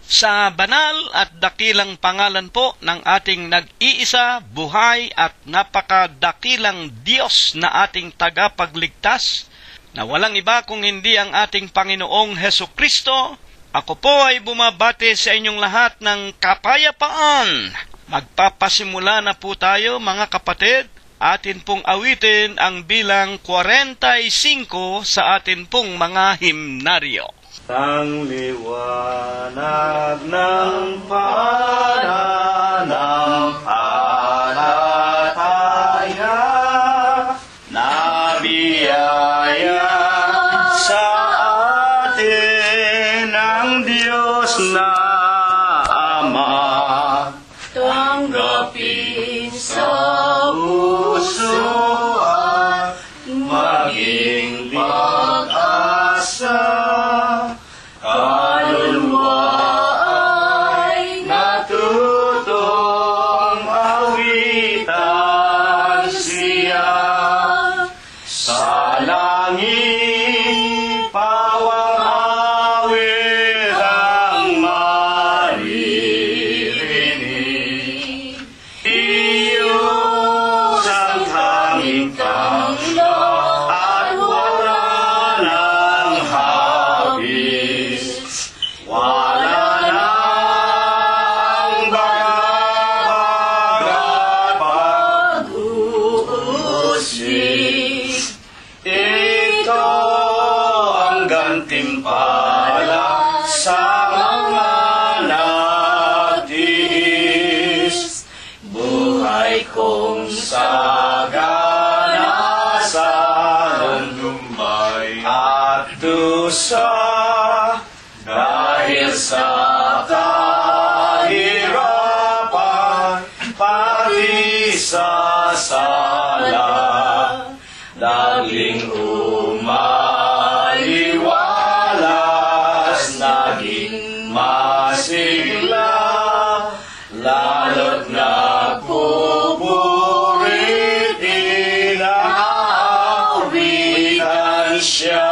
Sa banal at dakilang pangalan po ng ating nag-iisa, buhay at napakadakilang Diyos na ating tagapagligtas, na walang iba kung hindi ang ating Panginoong Hesukristo, ako po ay bumabati sa inyong lahat ng kapayapaan. Magpapasimula na po tayo mga kapatid. Atin pong awitin ang bilang 45 sa atin pong mga himnaryo. Ang liwanag ng pananampalataya na biyaya sa atin ng Diyos na Ama. Tanggapin sa puso at maging pag-asa. Kaluluwa ay natutong awitan siya. Sa langit pawang awit ang maririnig. Diyos ang tanging tangla at wala ng habis. Wala na ang bagay pag-uusig. Ito ang gantimpala sa mga nagtiis. Buhay kong sagana sa lumbay at dusa. Dahil sa kahirapan, pati sa sala, laging umaliwalas, naging masigla, lalo't nagpupuri, tinaawitan siya.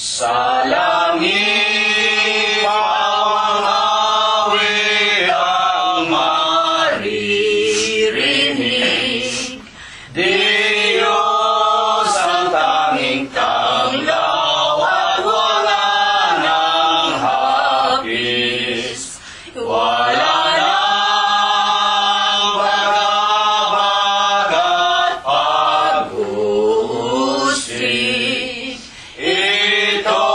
Sa langit pawang awit ang maririnig. Diyos ang tanging tanglaw at wala ng habis. Wala nang bagabag at pag-uusig. Ito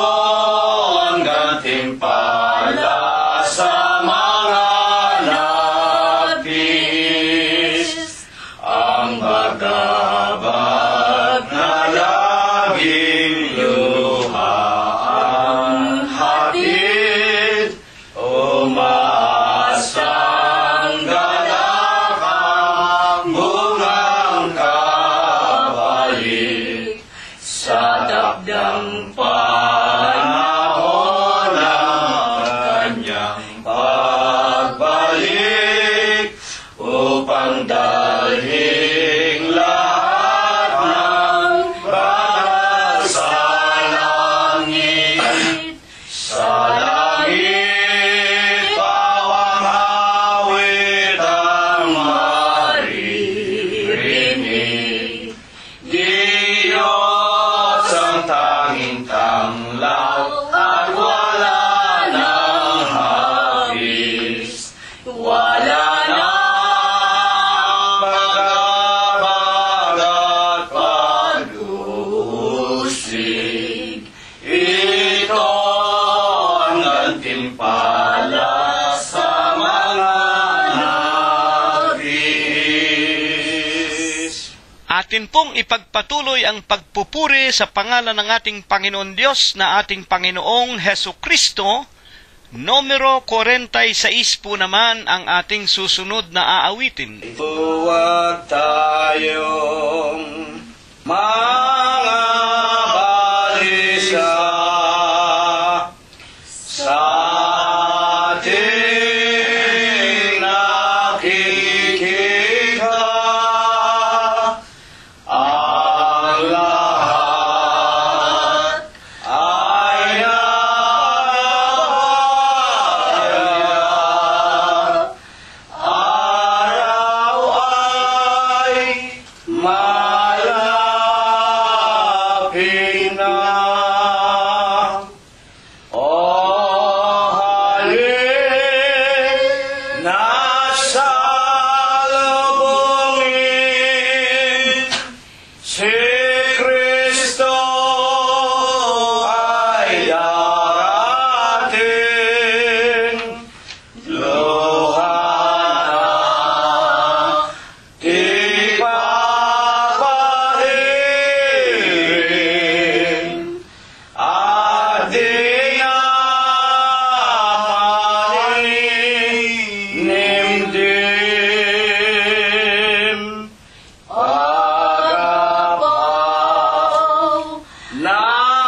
ang gantimpala sa mga nagtiis. Ang bagabag na laging luha ang hatid. Umaasang galak ang bungang kabalik. Sa dakdang panahon ng kanyang pagbalik, upang dalhin lahat ng banal sa langit. Sa langit pawang awit ang maririnig. Diyos ang tanging tanglaw at wala ng habis. Wala nang bagabag at pag-uusig. Ito ang gantimpala sa mga nagtiis. Atin pong ipagpatuloy ang pagpupuri sa pangalan ng ating Panginoon Diyos na ating Panginoong Hesukristo. Numero 46 po naman ang ating susunod na aawitin. Huwag tayong mga balisa sa ating nakikita. Ang lahat ay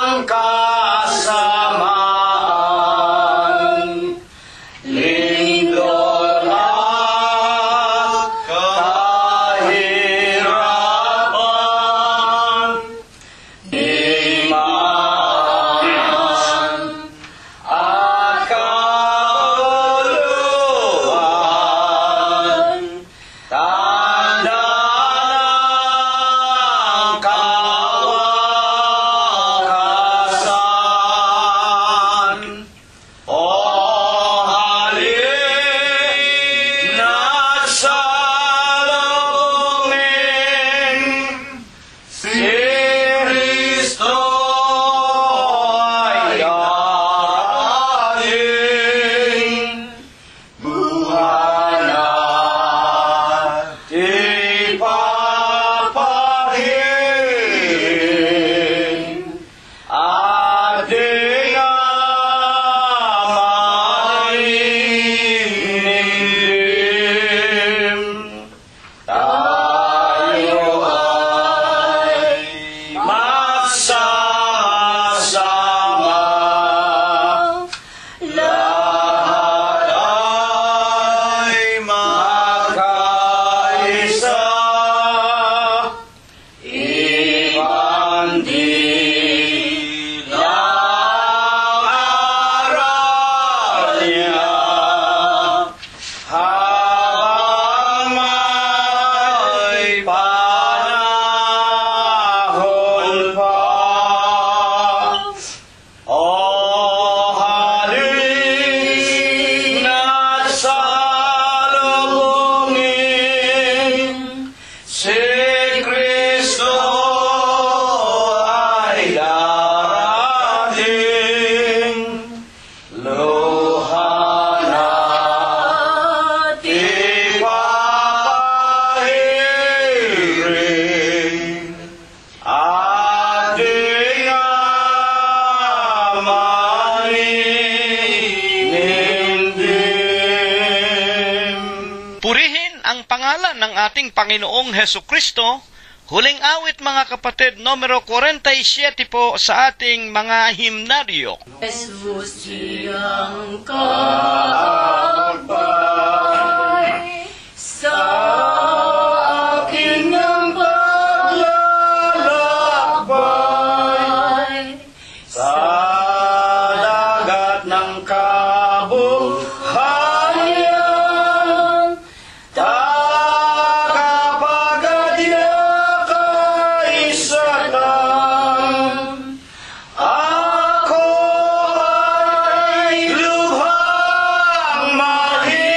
ng kasamaan, lindol at kahirapan, digmaan at kaguluhan, tanda ng kawakasan. O halina't salubungin si Kristo ay darating. Buhay natin papahin, ating amahinimdim. Tayo ay magsasama, lahat ay magkaisa, ibang dilang aral niya, habang may panahon pa. O halina't salubungin si Kristo ay darating. Luha natin papahirin, ating amahinimdim. Purihin ang pangalan ng ating Panginoong Hesu Kristo. Huling awit mga kapatid, numero 47 po sa ating mga himnaryo. Jesus siyang kaakbay sa aking ang paglalakbay. Sa dagat ng kabuhayan, tagapagdyak ay Satan. Ako ay lubhang mahina,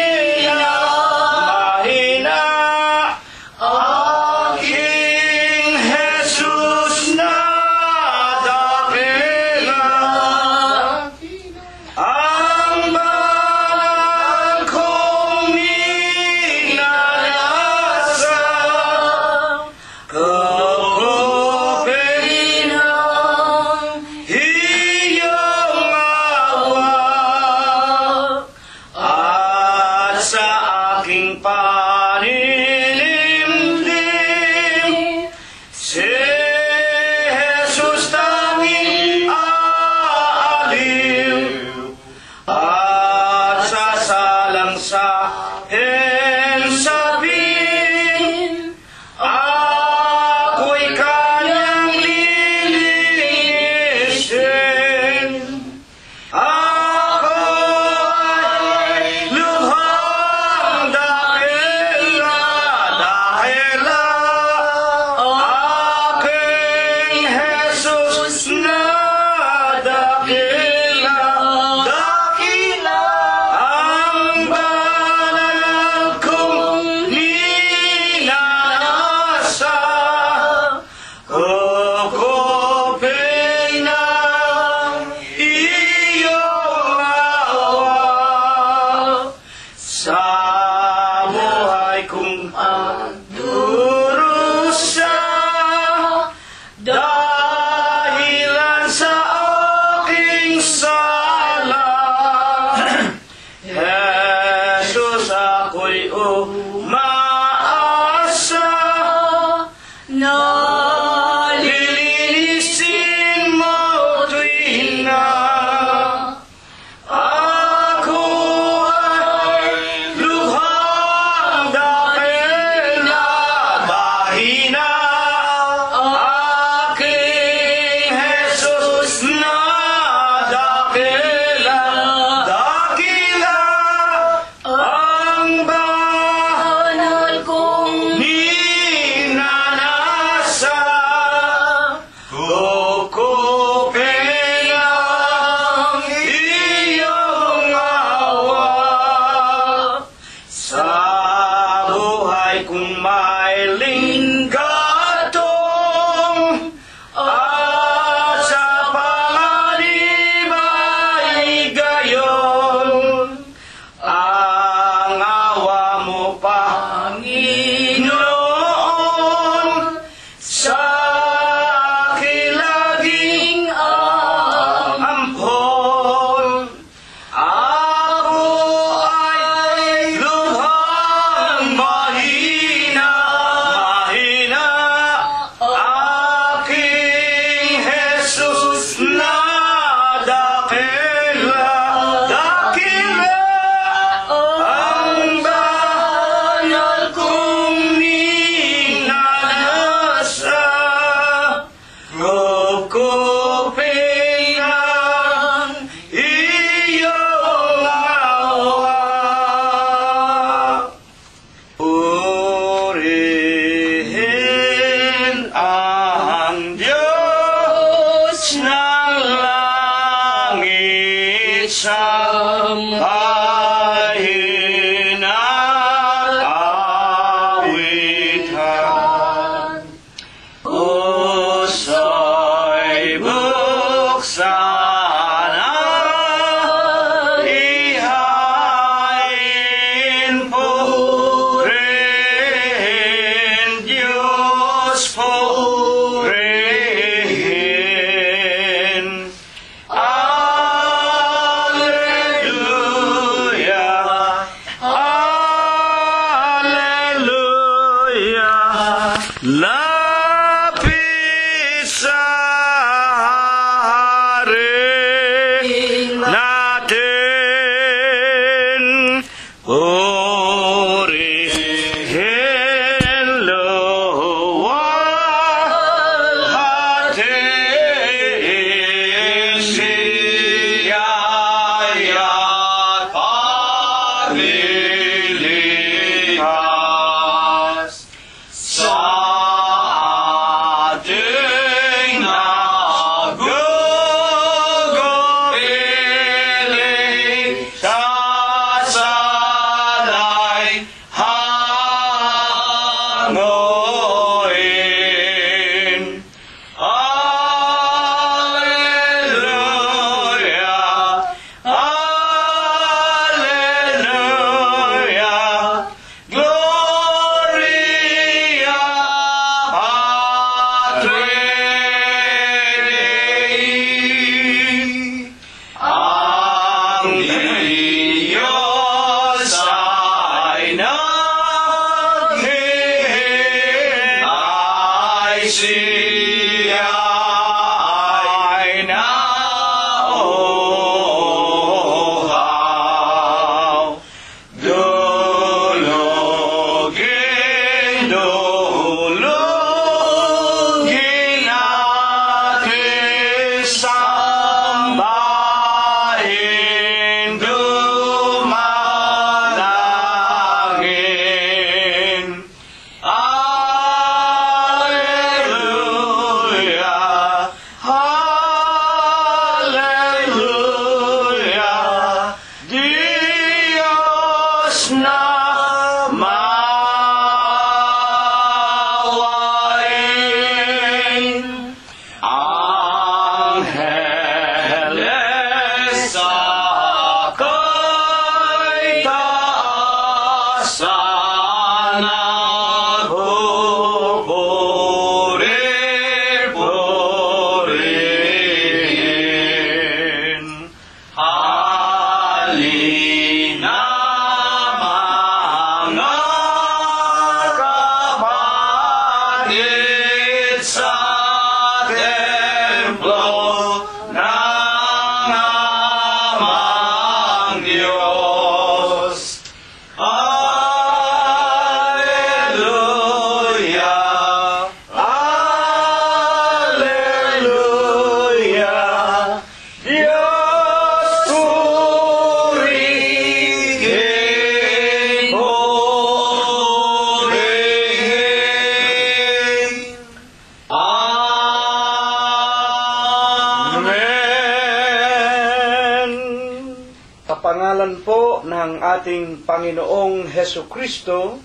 pangalan po ng ating Panginoong Hesu Kristo,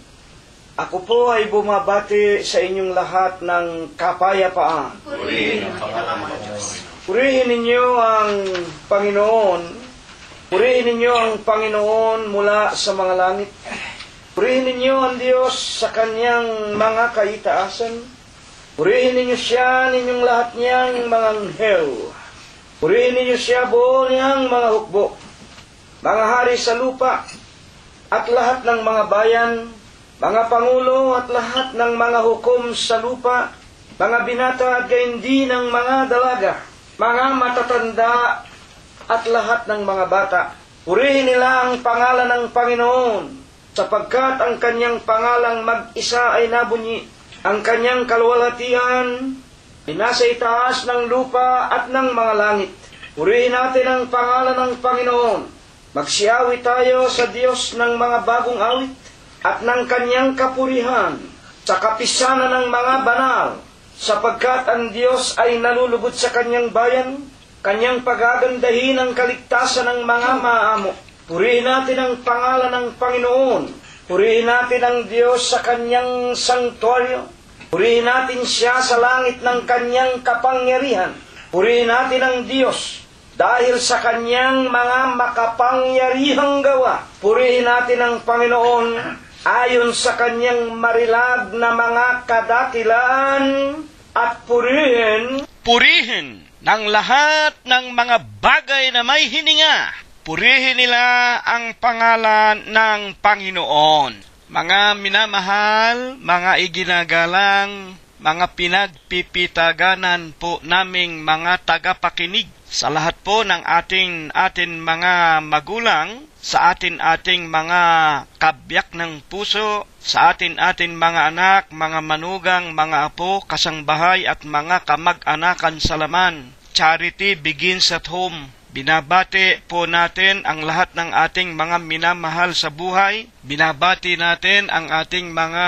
ako po ay bumabati sa inyong lahat ng kapayapaan. Purihin ang pangalan ng Diyos. Purihin ninyo ang Panginoon. Purihin ninyo ang Panginoon mula sa mga langit. Purihin ninyo ang Diyos sa kanyang mga kaitaasan. Purihin ninyo siya ninyong lahat niyang mga anghel. Purihin ninyo siya buo niyang mga hukbo, mga hari sa lupa, at lahat ng mga bayan, mga pangulo at lahat ng mga hukom sa lupa, mga binata at gaindi ng mga dalaga, mga matatanda at lahat ng mga bata. Purihin nila ang pangalan ng Panginoon, sapagkat ang kanyang pangalang mag-isa ay nabunyi. Ang kanyang kaluwalhatian ay nasa itaas ng lupa at ng mga langit. Purihin natin ang pangalan ng Panginoon. Magsiawi tayo sa Diyos ng mga bagong awit at ng kanyang kapurihan sa kapisanan ng mga banal, sapagkat ang Diyos ay nalulugod sa kanyang bayan, kanyang pagagandahin ang kaligtasan ng mga maamo. Purihin natin ang pangalan ng Panginoon. Purihin natin ang Diyos sa kanyang sanktuaryo. Purihin natin siya sa langit ng kanyang kapangyarihan. Purihin natin ang Diyos dahil sa kanyang mga makapangyarihang gawa. Purihin natin ang Panginoon ayon sa kanyang marilag na mga kadakilaan at purihin ng lahat ng mga bagay na may hininga. Purihin nila ang pangalan ng Panginoon. Mga minamahal, mga iginagalang, mga pinagpipitaganan po naming mga tagapakinig, sa lahat po ng ating mga magulang, sa ating mga kabyak ng puso, sa ating mga anak, mga manugang, mga apo, kasangbahay at mga kamag-anakan sa laman. Charity begins at home. Binabati po natin ang lahat ng ating mga minamahal sa buhay. Binabati natin ang ating mga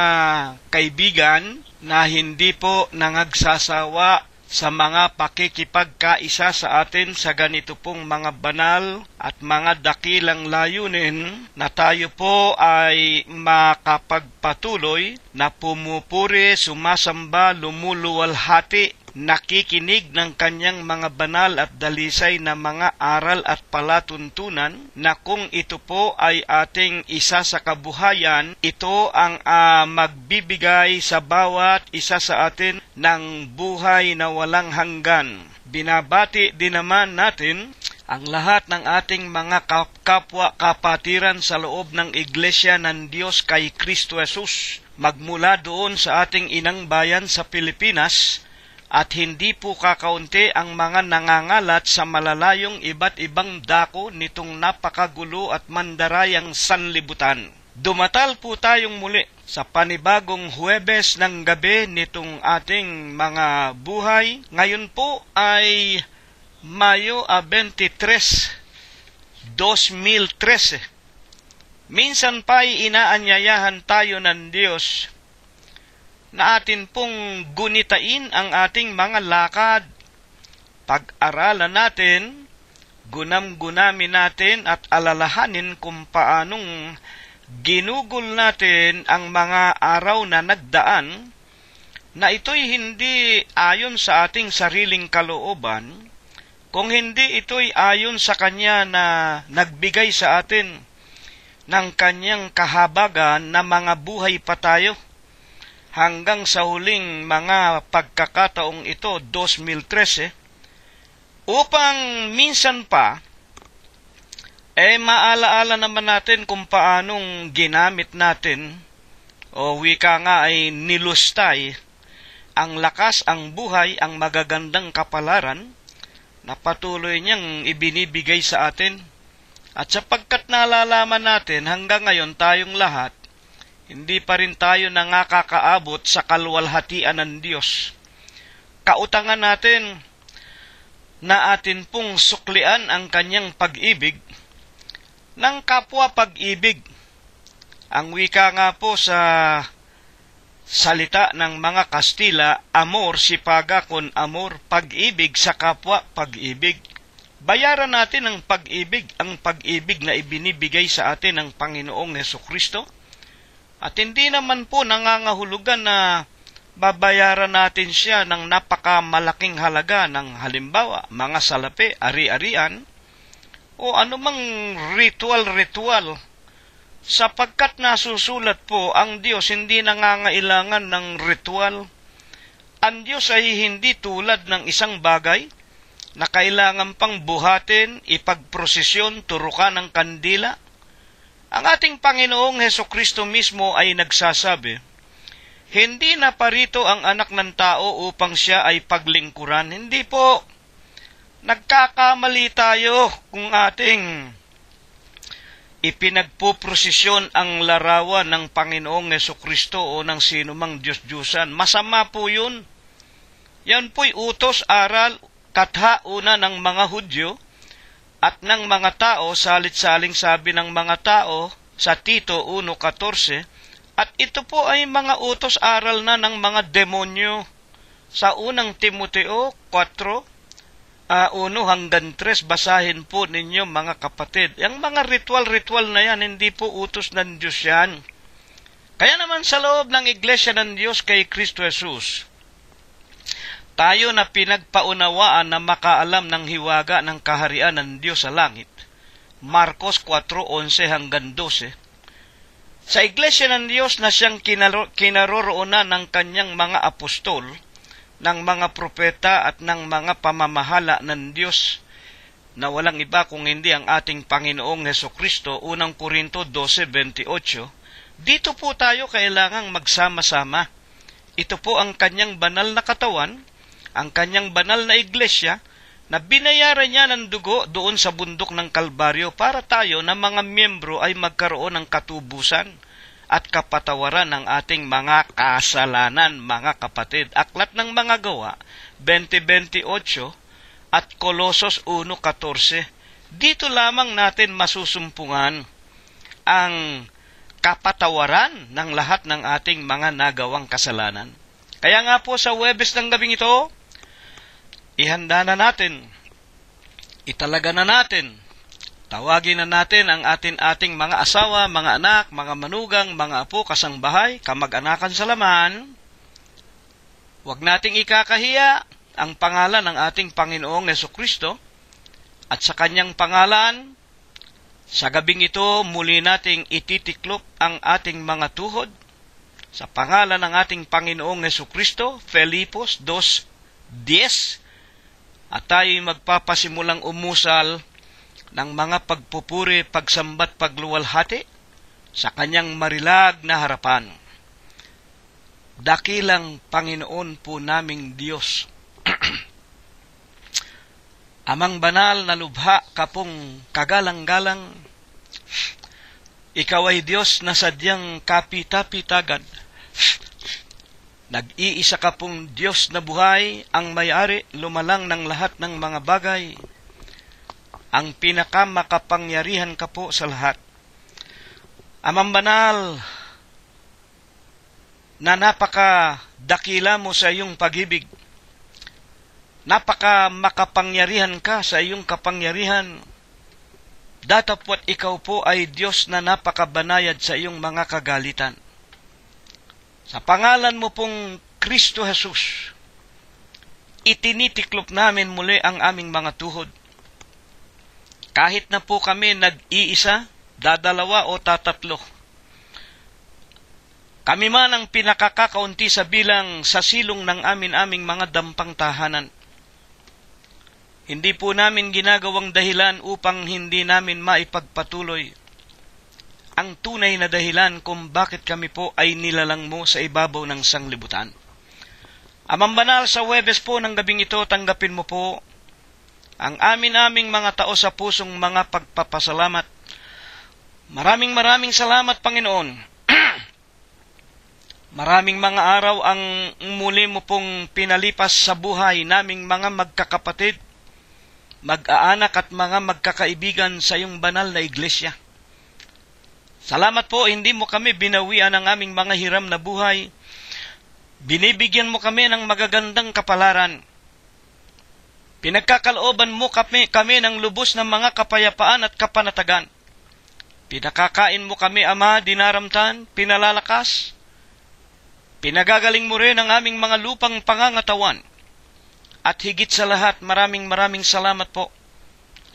kaibigan na hindi po nangagsasawa sa mga pakikipagkaisa sa atin sa ganito pong mga banal at mga dakilang layunin na tayo po ay makapagpatuloy na pumupuri, sumasamba, lumuluwalhati, nakikinig ng kanyang mga banal at dalisay na mga aral at palatuntunan, na kung ito po ay ating isa sa kabuhayan, ito ang magbibigay sa bawat isa sa atin ng buhay na walang hanggan. Binabati din naman natin ang lahat ng ating mga kapwa-kapatiran sa loob ng Iglesia ng Diyos kay Kristo Jesus, magmula doon sa ating inang bayan sa Pilipinas, at hindi po kakaunti ang mga nangangalat sa malalayong iba't ibang dako nitong napakagulo at mandarayang sanlibutan. Dumatal po tayong muli sa panibagong Huwebes ng gabi nitong ating mga buhay. Ngayon po ay Mayo 23, 2013. Minsan pa'y inaanyayahan tayo ng Diyos na atin pong gunitain ang ating mga lakad. Pag-aralan natin, gunam-gunamin natin at alalahanin kung paanong ginugol natin ang mga araw na nagdaan, na ito'y hindi ayon sa ating sariling kalooban, kung hindi ito'y ayon sa Kanya na nagbigay sa atin ng Kanyang kahabagan na mga buhay pa tayo hanggang sa huling mga pagkakataong ito, 2013, upang minsan pa, maalaala naman natin kung paanong ginamit natin, o wika nga ay nilustay, ang lakas, ang buhay, ang magagandang kapalaran, na patuloy niyang ibinibigay sa atin. At sapagkat nalalaman natin hanggang ngayon tayong lahat, hindi pa rin tayo nakakaabot sa kaluwalhatian ng Diyos. Kautangan natin na atin pong suklian ang Kanyang pag-ibig ng kapwa pag-ibig. Ang wika nga po sa salita ng mga Kastila, amor si paga con amor, pag-ibig sa kapwa pag-ibig. bayaran natin ang pag-ibig na ibinibigay sa atin ng Panginoong Hesukristo. At hindi naman po nangangahulugan na babayaran natin siya ng napakamalaking halaga ng halimbawa, mga salapi, ari-arian, o anumang ritual, sapagkat nasusulat po ang Diyos hindi nangangailangan ng ritual. Ang Diyos ay hindi tulad ng isang bagay na kailangan pang buhatin, ipagprosesyon, turukan ng kandila. Ang ating Panginoong Hesukristo mismo ay nagsasabi, hindi na parito ang anak ng tao upang siya ay paglingkuran. Hindi po. Nagkakamali tayo kung ating ipinagpuprosesyon ang larawan ng Panginoong Hesukristo o ng sinumang Diyos-Diyusan. Masama po yun. Yan po'y utos, aral, kathauna ng mga Hudyo at ng mga tao, salit-saling sabi ng mga tao sa Tito 1:14, at ito po ay mga utos aral na ng mga demonyo. Sa unang Timoteo 4:1-3, basahin po ninyo mga kapatid. Yung mga ritual na yan, hindi po utos ng Diyos yan. Kaya naman sa loob ng Iglesia ng Diyos kay Kristo Jesus, tayo na pinagpaunawaan na makaalam ng hiwaga ng kaharian ng Diyos sa langit. Marcos 4:11-12. Sa Iglesia ng Diyos na siyang kinaroroonan ng kanyang mga apostol, ng mga propeta at ng mga pamamahala ng Diyos, na walang iba kung hindi ang ating Panginoong Hesukristo, unang Korinto 12:28, dito po tayo kailangang magsama-sama. Ito po ang kanyang banal na katawan, ang kanyang banal na iglesia, na binayaran niya ng dugo doon sa bundok ng Kalbaryo para tayo na mga miyembro ay magkaroon ng katubusan at kapatawaran ng ating mga kasalanan, mga kapatid. Aklat ng mga gawa, 20:28 at Kolosos 1:14. Dito lamang natin masusumpungan ang kapatawaran ng lahat ng ating mga nagawang kasalanan. Kaya nga po sa Huwebes ng gabing ito, ihanda na natin, italaga na natin, tawagin na natin ang ating mga asawa, mga anak, mga manugang, mga apo, kasangbahay, kamag-anakan sa laman. Huwag nating ikakahiya ang pangalan ng ating Panginoong Hesukristo, at sa kanyang pangalan, sa gabing ito, muli nating ititiklop ang ating mga tuhod. Sa pangalan ng ating Panginoong Hesukristo, Filipos 2:10, at tayo'y magpapasimulang umusal ng mga pagpupuri, pagsambat, pagluwalhati sa kanyang marilag na harapan. Dakilang Panginoon po naming Diyos, Amang banal na lubha kapong kagalang-galang, ikaw ay Diyos na sadyang kapita-pitagad. Nag-iisa ka pong Diyos na buhay, ang may-ari, lumalang ng lahat ng mga bagay. Ang pinakamakapangyarihan ka po sa lahat. Amang banal, na napakadakila mo sa iyong pag-ibig. Napakamakapangyarihan ka sa iyong kapangyarihan. Datapwat ikaw po ay Diyos na napakabanayad sa iyong mga kagalitan. Sa pangalan mo pong Kristo Jesus, itinitiklop namin muli ang aming mga tuhod. Kahit na po kami nag-iisa, dadalawa o tatatlo, kami man ang pinakakakaunti sa bilang sa silong ng aming mga dampang tahanan. Hindi po namin ginagawang dahilan upang hindi namin maipagpatuloy ang tunay na dahilan kung bakit kami po ay nilalang mo sa ibabaw ng sanglibutan. Amang banal, sa Huwebes po ng gabing ito, tanggapin mo po ang aming mga tao sa pusong mga pagpapasalamat. Maraming salamat, Panginoon. Maraming mga araw ang muli mo pong pinalipas sa buhay naming mga magkakapatid, mag-aanak at mga magkakaibigan sa iyong banal na iglesia. Salamat po, hindi mo kami binawian ng aming mga hiram na buhay. Binibigyan mo kami ng magagandang kapalaran. Pinagkakalooban mo kami ng lubos ng mga kapayapaan at kapanatagan. Pinakakain mo kami, Ama, dinaramtan, pinalalakas. Pinagagaling mo rin ang aming mga lupang pangangatawan. At higit sa lahat, maraming salamat po.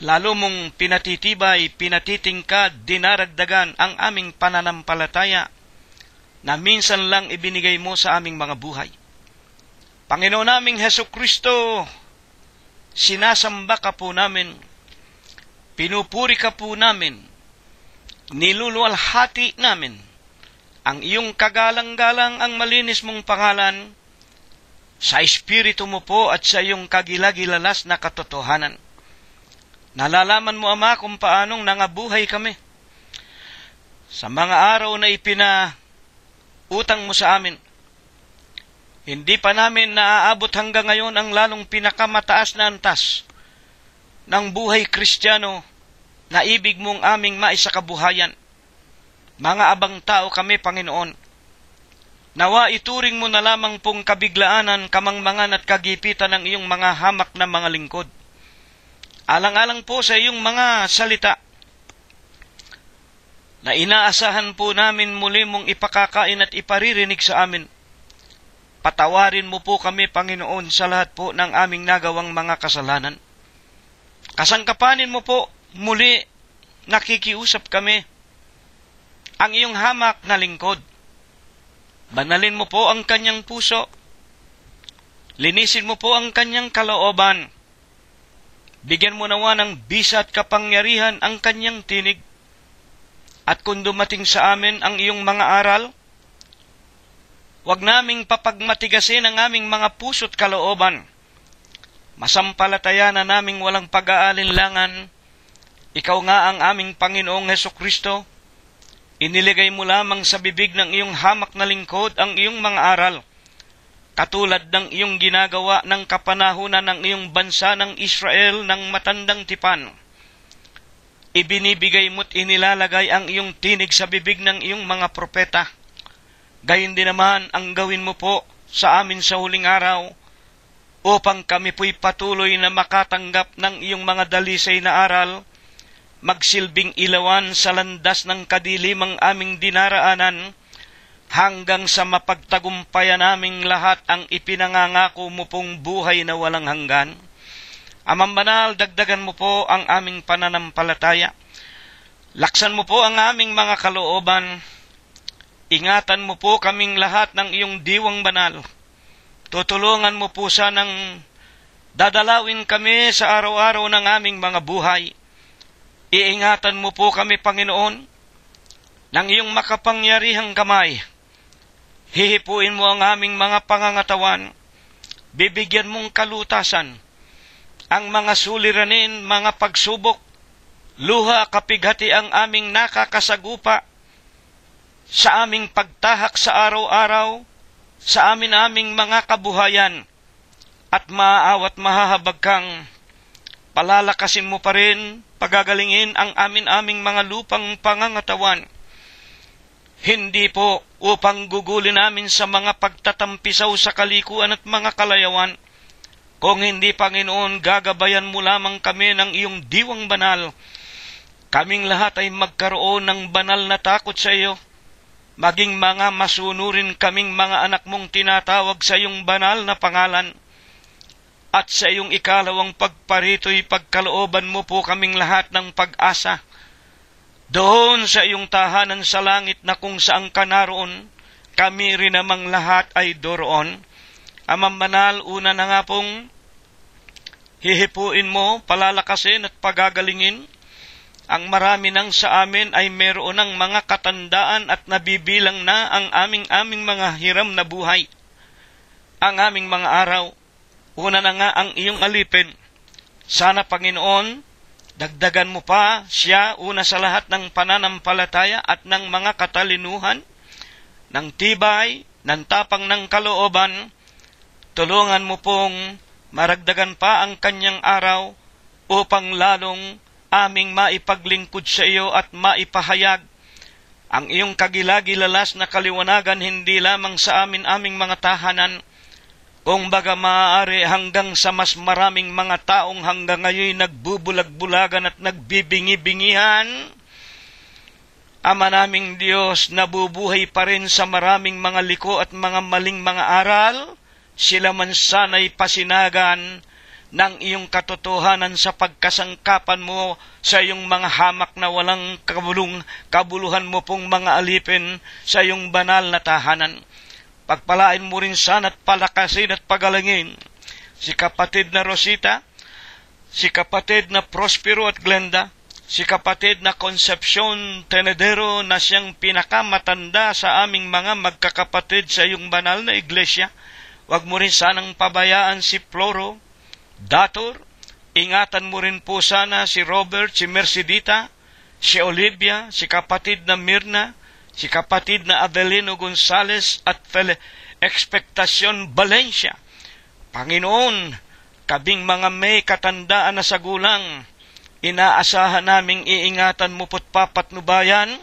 Lalo mong pinatitibay, pinatitingkad, dinaragdagan ang aming pananampalataya na minsan lang ibinigay mo sa aming mga buhay. Panginoon naming Hesukristo, sinasamba ka po namin, pinupuri ka po namin, niluluwalhati namin ang iyong kagalang-galang ang malinis mong pangalan sa Espiritu mo po at sa iyong kagilagilalas na katotohanan. Nalalaman mo, Ama, kung paanong nangabuhay kami sa mga araw na ipinautang mo sa amin. Hindi pa namin naaabot hanggang ngayon ang lalong pinakamataas na antas ng buhay Kristiyano na ibig mong aming maisakabuhayan. Mga abang tao kami, Panginoon. Nawa ituring mo na lamang pong kabiglaanan, kamangmangan at kagipitan ng iyong mga hamak na mga lingkod. Alang-alang po sa iyong mga salita na inaasahan po namin muli mong ipakakain at iparirinig sa amin. Patawarin mo po kami, Panginoon, sa lahat po ng aming nagawang mga kasalanan. Kasangkapanin mo po, muli nakikiusap kami, ang iyong hamak na lingkod. Banalin mo po ang kanyang puso. Linisin mo po ang kanyang kalooban. Bigyan mo nawa ng bisa at kapangyarihan ang kanyang tinig. At kung dumating sa amin ang iyong mga aral, huwag naming papagmatigasin ang aming mga puso't kalooban. Masampalataya na naming walang pag-aalinlangan. Ikaw nga ang aming Panginoong Hesukristo. Iniligay mo lamang sa bibig ng iyong hamak na lingkod ang iyong mga aral, katulad ng iyong ginagawa ng kapanahunan ng iyong bansa ng Israel ng matandang tipan. Ibinibigay mo't inilalagay ang iyong tinig sa bibig ng iyong mga propeta. Gayon din naman ang gawin mo po sa amin sa huling araw, upang kami po'y patuloy na makatanggap ng iyong mga dalisay na aral, magsilbing ilawan sa landas ng kadilimang aming dinaraanan, hanggang sa mapagtagumpayan naming lahat ang ipinangangako mo pong buhay na walang hanggan. Amang banal, dagdagan mo po ang aming pananampalataya. Laksan mo po ang aming mga kalooban. Ingatan mo po kaming lahat ng iyong diwang banal. Tutulungan mo po sanang dadalawin kami sa araw-araw ng aming mga buhay. Iingatan mo po kami, Panginoon, ng iyong makapangyarihang kamay. Hihipuin mo ang aming mga pangangatawan. Bibigyan mong kalutasan ang mga suliranin, mga pagsubok, luha, kapighati ang aming nakakasagupa sa aming pagtahak sa araw-araw, sa aming mga kabuhayan, at maaawat mahahabag kang palalakasin mo pa rin, pagagalingin ang aming mga lupang pangangatawan. Hindi po upang gugulin namin sa mga pagtatampisaw sa kalikuan at mga kalayawan, kung hindi, Panginoon, gagabayan mo lamang kami ng iyong diwang banal. Kaming lahat ay magkaroon ng banal na takot sa iyo, maging mga masunurin kaming mga anak mong tinatawag sa iyong banal na pangalan. At sa iyong ikalawang pagparito'y pagkalooban mo po kaming lahat ng pag-asa. Doon sa iyong tahanan sa langit na kung saan ka naroon, kami rin namang lahat ay doroon. Amang banal, una na nga pong hihipuin mo, palalakasin at pagagalingin. Ang marami nang sa amin ay meron ng mga katandaan at nabibilang na ang aming mga hiram na buhay. Ang aming mga araw, una na nga ang iyong alipin. Sana, Panginoon, dagdagan mo pa siya una sa lahat ng pananampalataya at ng mga katalinuhan, ng tibay, ng tapang ng kalooban. Tulungan mo pong maragdagan pa ang kanyang araw upang lalong aming maipaglingkod sa iyo at maipahayag ang iyong kagilagilalas na kaliwanagan hindi lamang sa aming mga tahanan, Kung baga maaari hanggang sa mas maraming mga taong hanggang ngayon nagbubulag-bulagan at nagbibingi-bingihan, Ama naming Diyos, nabubuhay pa rin sa maraming mga liko at mga maling mga aral, sila man sana'y pasinagan ng iyong katotohanan sa pagkasangkapan mo sa iyong mga hamak na walang kabuluhan mo pong mga alipin sa iyong banal na tahanan. Pagpalain mo rin sana at palakasin at pagalangin si kapatid na Rosita, si kapatid na Prospero at Glenda, si kapatid na Concepcion Tenedero na siyang pinakamatanda sa aming mga magkakapatid sa iyong banal na iglesia. Huwag mo rin sanang pabayaan si Floro, Dator. Ingatan mo rin po sana si Robert, si Mercedita, si Olivia, si kapatid na Mirna, si kapatid na Avelino Gonzales at Expectacion Valencia. Panginoon, kabing mga may katandaan na sa gulang, inaasahan naming iingatan mo po't papatnubayan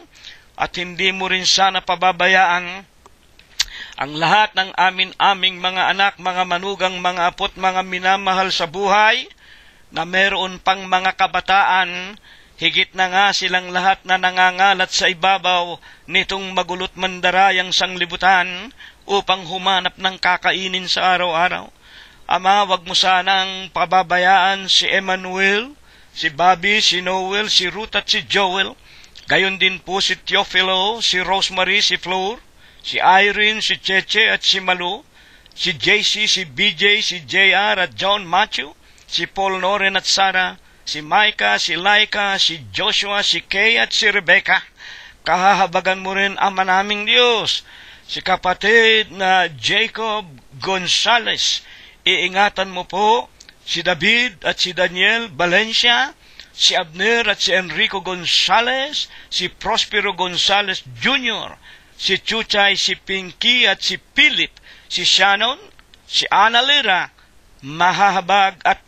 at hindi mo rin sana pababayaan ang lahat ng aming mga anak, mga manugang, mga apot, mga minamahal sa buhay na meron pang mga kabataan, higit na nga silang lahat na nangangalat sa ibabaw nitong magulot mandarayang sanglibutan upang humanap ng kakainin sa araw-araw. Ama, wag mo sanang pababayaan si Emmanuel, si Bobby, si Noel, si Ruth at si Joel. Gayon din po si Teofilo, si Rosemary, si Flor, si Irene, si Cheche at si Malu, si JC, si BJ, si JR at John Matthew, si Paul Noren at Sarah, si Micah, si Laika, si Joshua, si Kay at si Rebecca. Kahahabagan mo rin, Ama naming Diyos, si kapatid na Jacob Gonzales. Iingatan mo po si David at si Daniel Valencia, si Abner at si Enrico Gonzales, si Prospero Gonzales Jr., si Chuchay, si Pinky at si Philip, si Shannon, si Ana Lira. Mahahabag at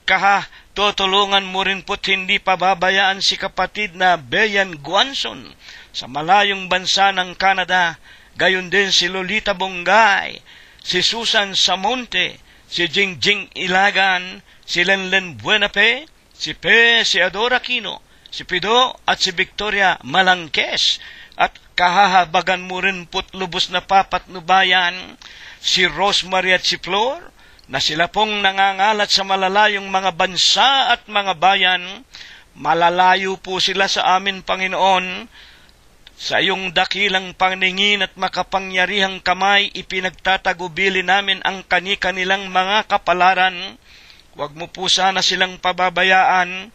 tutulungan mo rin po't hindi pababayaan si kapatid na Beyan Guanson sa malayong bansa ng Canada. Gayon din si Lolita Bongay, si Susan Samonte, si Jingjing Ilagan, si Lenlen Buenape, si Pe, si Adora Aquino, si Pido at si Victoria Malangkes. At kahahabagan mo rin po't lubos na papatnubayan si Rosemary at si Flor, na sila pong nangangalat sa malalayong mga bansa at mga bayan. Malalayo po sila sa amin, Panginoon. Sa iyong dakilang paningin at makapangyarihang kamay, ipinagtatagubili namin ang kani-kanilang mga kapalaran. Huwag mo po sana silang pababayaan.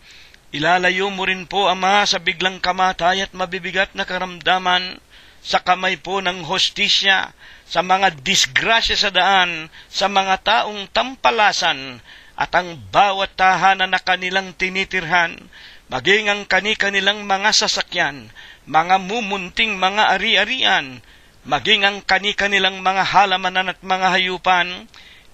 Ilalayo mo rin po, Ama, sa biglang kamatay at mabibigat na karamdaman, sa kamay po ng hostisya, sa mga disgrasya sa daan, sa mga taong tampalasan, at ang bawat tahanan na kanilang tinitirhan, maging ang kani-kanilang mga sasakyan, mga mumunting mga ari-arian, maging ang kani-kanilang mga halamanan at mga hayupan,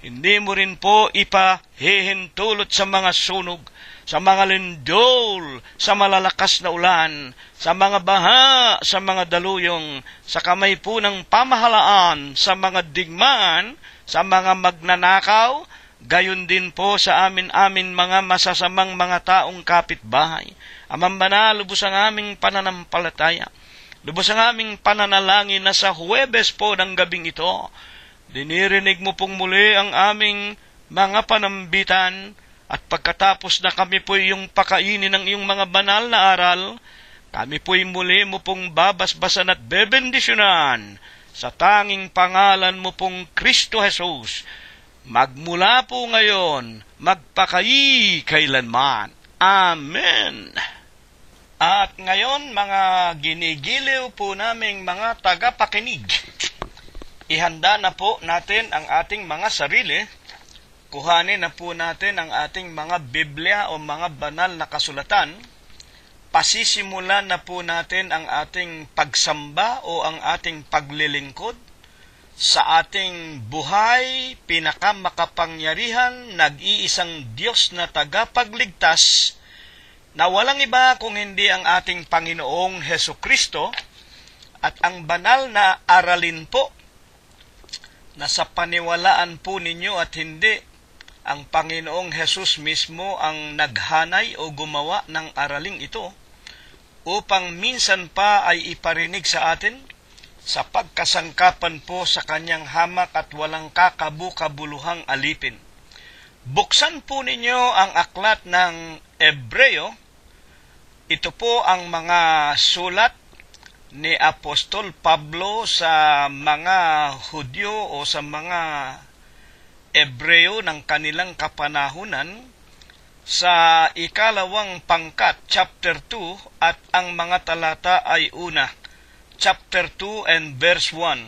hindi mo rin po ipahihintulot sa mga sunog, sa mga lindol, sa malalakas na ulan, sa mga baha, sa mga daluyong, sa kamay po ng pamahalaan, sa mga digmaan, sa mga magnanakaw, gayon din po sa amin mga masasamang mga taong kapitbahay. Amang banal, lubos ang aming pananampalataya, lubos ang aming pananalangin na sa Huwebes po ng gabing ito, dinirinig mo pong muli ang aming mga panambitan, at pagkatapos na kami po yung pakainin ng iyong mga banal na aral, kami po'y muli mo pong babasbasan at bebendisyonan sa tanging pangalan mo pong Kristo Jesus, magmula po ngayon, magpakayi kailanman. Amen. At ngayon, mga ginigiliw po naming mga tagapakinig, ihanda na po natin ang ating mga sarili. Kuhanin na po natin ang ating mga Biblia o mga banal na kasulatan. Pasisimulan na po natin ang ating pagsamba o ang ating paglilingkod sa ating buhay, pinakamakapangyarihan, nag-iisang Diyos na tagapagligtas, na walang iba kung hindi ang ating Panginoong Hesukristo, at ang banal na aralin po na sa paniwalaan po ninyo at hindi ang Panginoong Hesus mismo ang naghanay o gumawa ng araling ito upang minsan pa ay iparinig sa atin sa pagkasangkapan po sa kanyang hamak at walang kakabu-kabuluhang alipin. Buksan po ninyo ang aklat ng Hebreo. Ito po ang mga sulat ni Apostol Pablo sa mga Hudyo o sa mga Hebreo ng kanilang kapanahunan sa ikalawang pangkat, chapter 2, at ang mga talata ay una, chapter 2 and verse 1.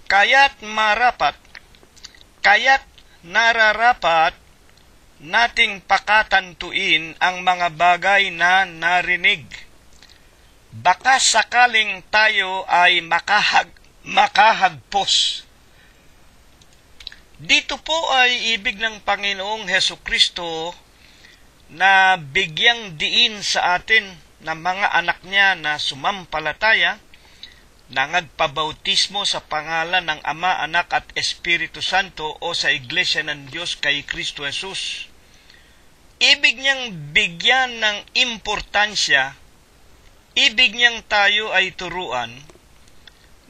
Kaya't nararapat nating pakatantuin ang mga bagay na narinig. Baka sakaling tayo ay makahagpos. Dito po ay ibig ng Panginoong Hesukristo na bigyang diin sa atin ng mga anak niya na sumampalataya, na nagpabautismo sa pangalan ng Ama, Anak at Espiritu Santo o sa Iglesia ng Diyos kay Kristo Jesus. Ibig niyang bigyan ng importansya, ibig niyang tayo ay turuan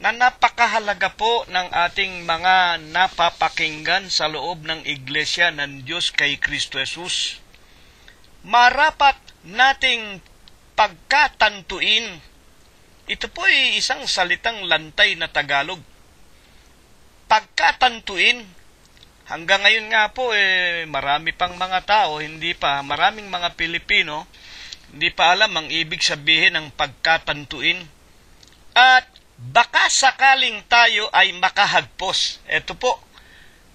na napakahalaga po ng ating mga napapakinggan sa loob ng Iglesia ng Diyos kay Kristo Jesus. Marapat nating pagkatantuin. Ito po ay isang salitang lantay na Tagalog. Pagkatantuin. Hanggang ngayon nga po, marami pang mga tao, maraming mga Pilipino, hindi pa alam ang ibig sabihin ng pagkatantuin. At baka sakaling tayo ay makahagpos. Ito po,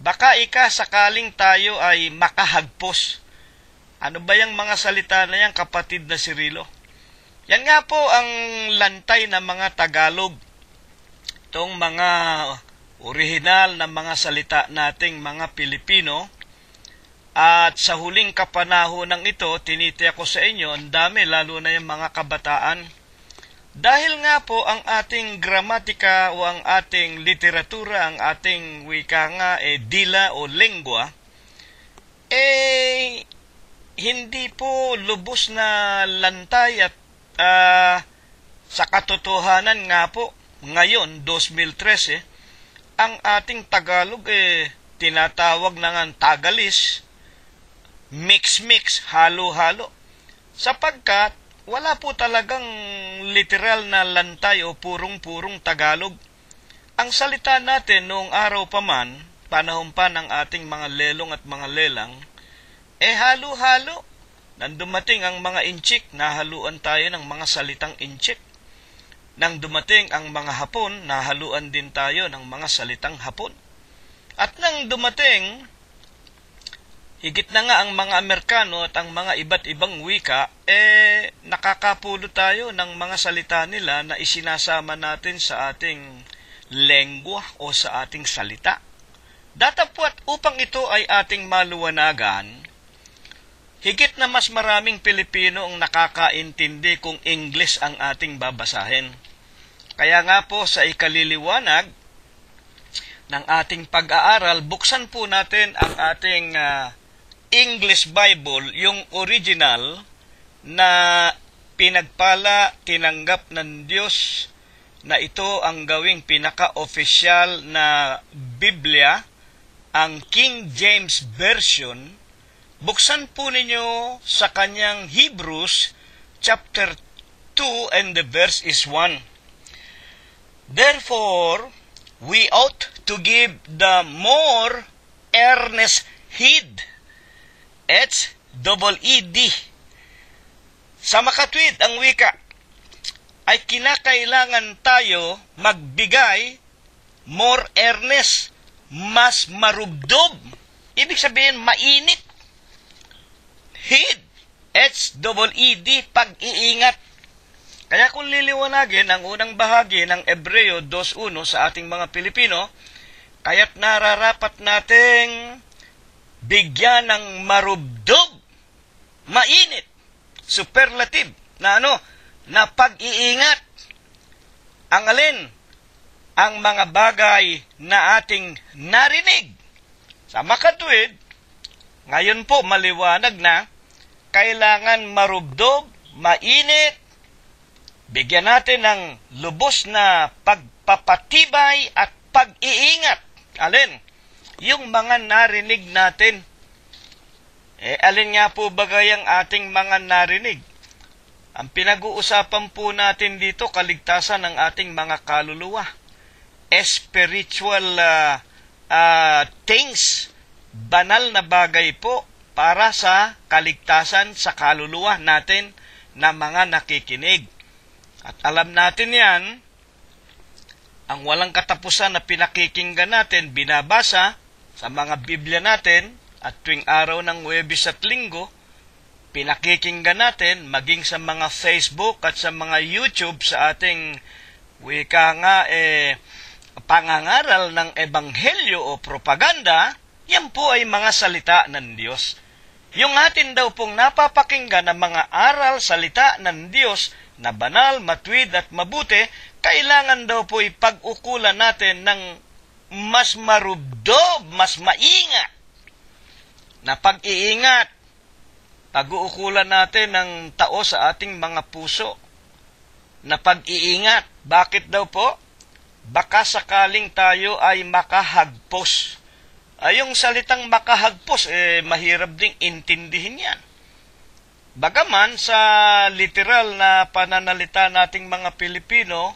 baka sakaling tayo ay makahagpos. Ano ba yung mga salita na yan, kapatid na Cirilo? Yan nga po ang lantay ng mga Tagalog. Itong mga orihinal na mga salita nating mga Pilipino. At sa huling kapanahon ito, tinitiyak ko sa inyo, ang dami, lalo na yung mga kabataan. Dahil nga po ang ating gramatika o ang ating literatura, ang ating wika nga, dila o lengwa, hindi po lubos na lantay at sa katotohanan nga po, ngayon, 2013, ang ating Tagalog tinatawag na nga Tagalis, mix-mix, halo-halo. Sapagkat wala po talagang literal na lantay o purong-purong Tagalog. Ang salita natin noong araw pa man, panahon pa ng ating mga lelong at mga lelang, halo-halo. Nang dumating ang mga Inchik, nahaluan tayo ng mga salitang Inchik. Nang dumating ang mga Hapon, nahaluan din tayo ng mga salitang Hapon. At nang dumating, higit na nga ang mga Amerikano at ang mga iba't ibang wika, nakakapulo tayo ng mga salita nila na isinasama natin sa ating lengwa o sa ating salita. Datapwat upang ito ay ating maluwanagan, higit na mas maraming Pilipino ang nakakaintindi kung English ang ating babasahin. Kaya nga po sa ikaliliwanag ng ating pag-aaral, buksan po natin ang ating English Bible, yung original na pinagpala, tinanggap ng Diyos na ito ang gawing pinaka-official na Biblia, ang King James Version. Buksan po ninyo sa kanyang Hebrews chapter 2 and the verse is 1. Therefore, we ought to give the more earnest heed. H-double-E-D. Sa makatwid ang wika, ay kinakailangan tayo magbigay more earnest, mas marubdob. Ibig sabihin, mainit. Heed, H-double-E-D, pag-iingat. Kaya kung liliwanagin ang unang bahagi ng Hebreo 2.1 sa ating mga Pilipino, kaya't nararapat nating bigyan ng marubdob, mainit, superlative, na na pag-iingat. Ang alin? ang mga bagay na ating narinig. Sa makatuwid, ngayon po maliwanag na kailangan marubdob, mainit, bigyan natin ng lubos na pagpapatibay at pag-iingat. Alin? Yung mga narinig natin. Alin nga po bagay ang ating mga narinig? Ang pinag-uusapan po natin dito, kaligtasan ng ating mga kaluluwa. Spiritual things, banal na bagay po para sa kaligtasan sa kaluluwa natin na mga nakikinig. At alam natin yan, ang walang katapusan na pinakikinggan natin, binabasa sa mga Biblia natin, at tuwing araw ng Huwebes at Linggo, pinakikinggan natin, maging sa mga Facebook at sa mga YouTube sa ating pangangaral ng ebanghelyo o propaganda, yan po ay mga salita ng Diyos. Yung atin daw pong napapakinggan ng mga aral, salita ng Diyos na banal, matuwid at mabuti, kailangan daw po ipag-ukulan natin ng mas marubdob, mas maingat na pag-iingat. Pag-uukulan natin ng tao sa ating mga puso na pag-iingat. Bakit daw po? Baka sakaling tayo ay makahagpos. Yung salitang makahagpos, mahirap ding intindihin yan. Bagaman sa literal na pananalita nating mga Pilipino,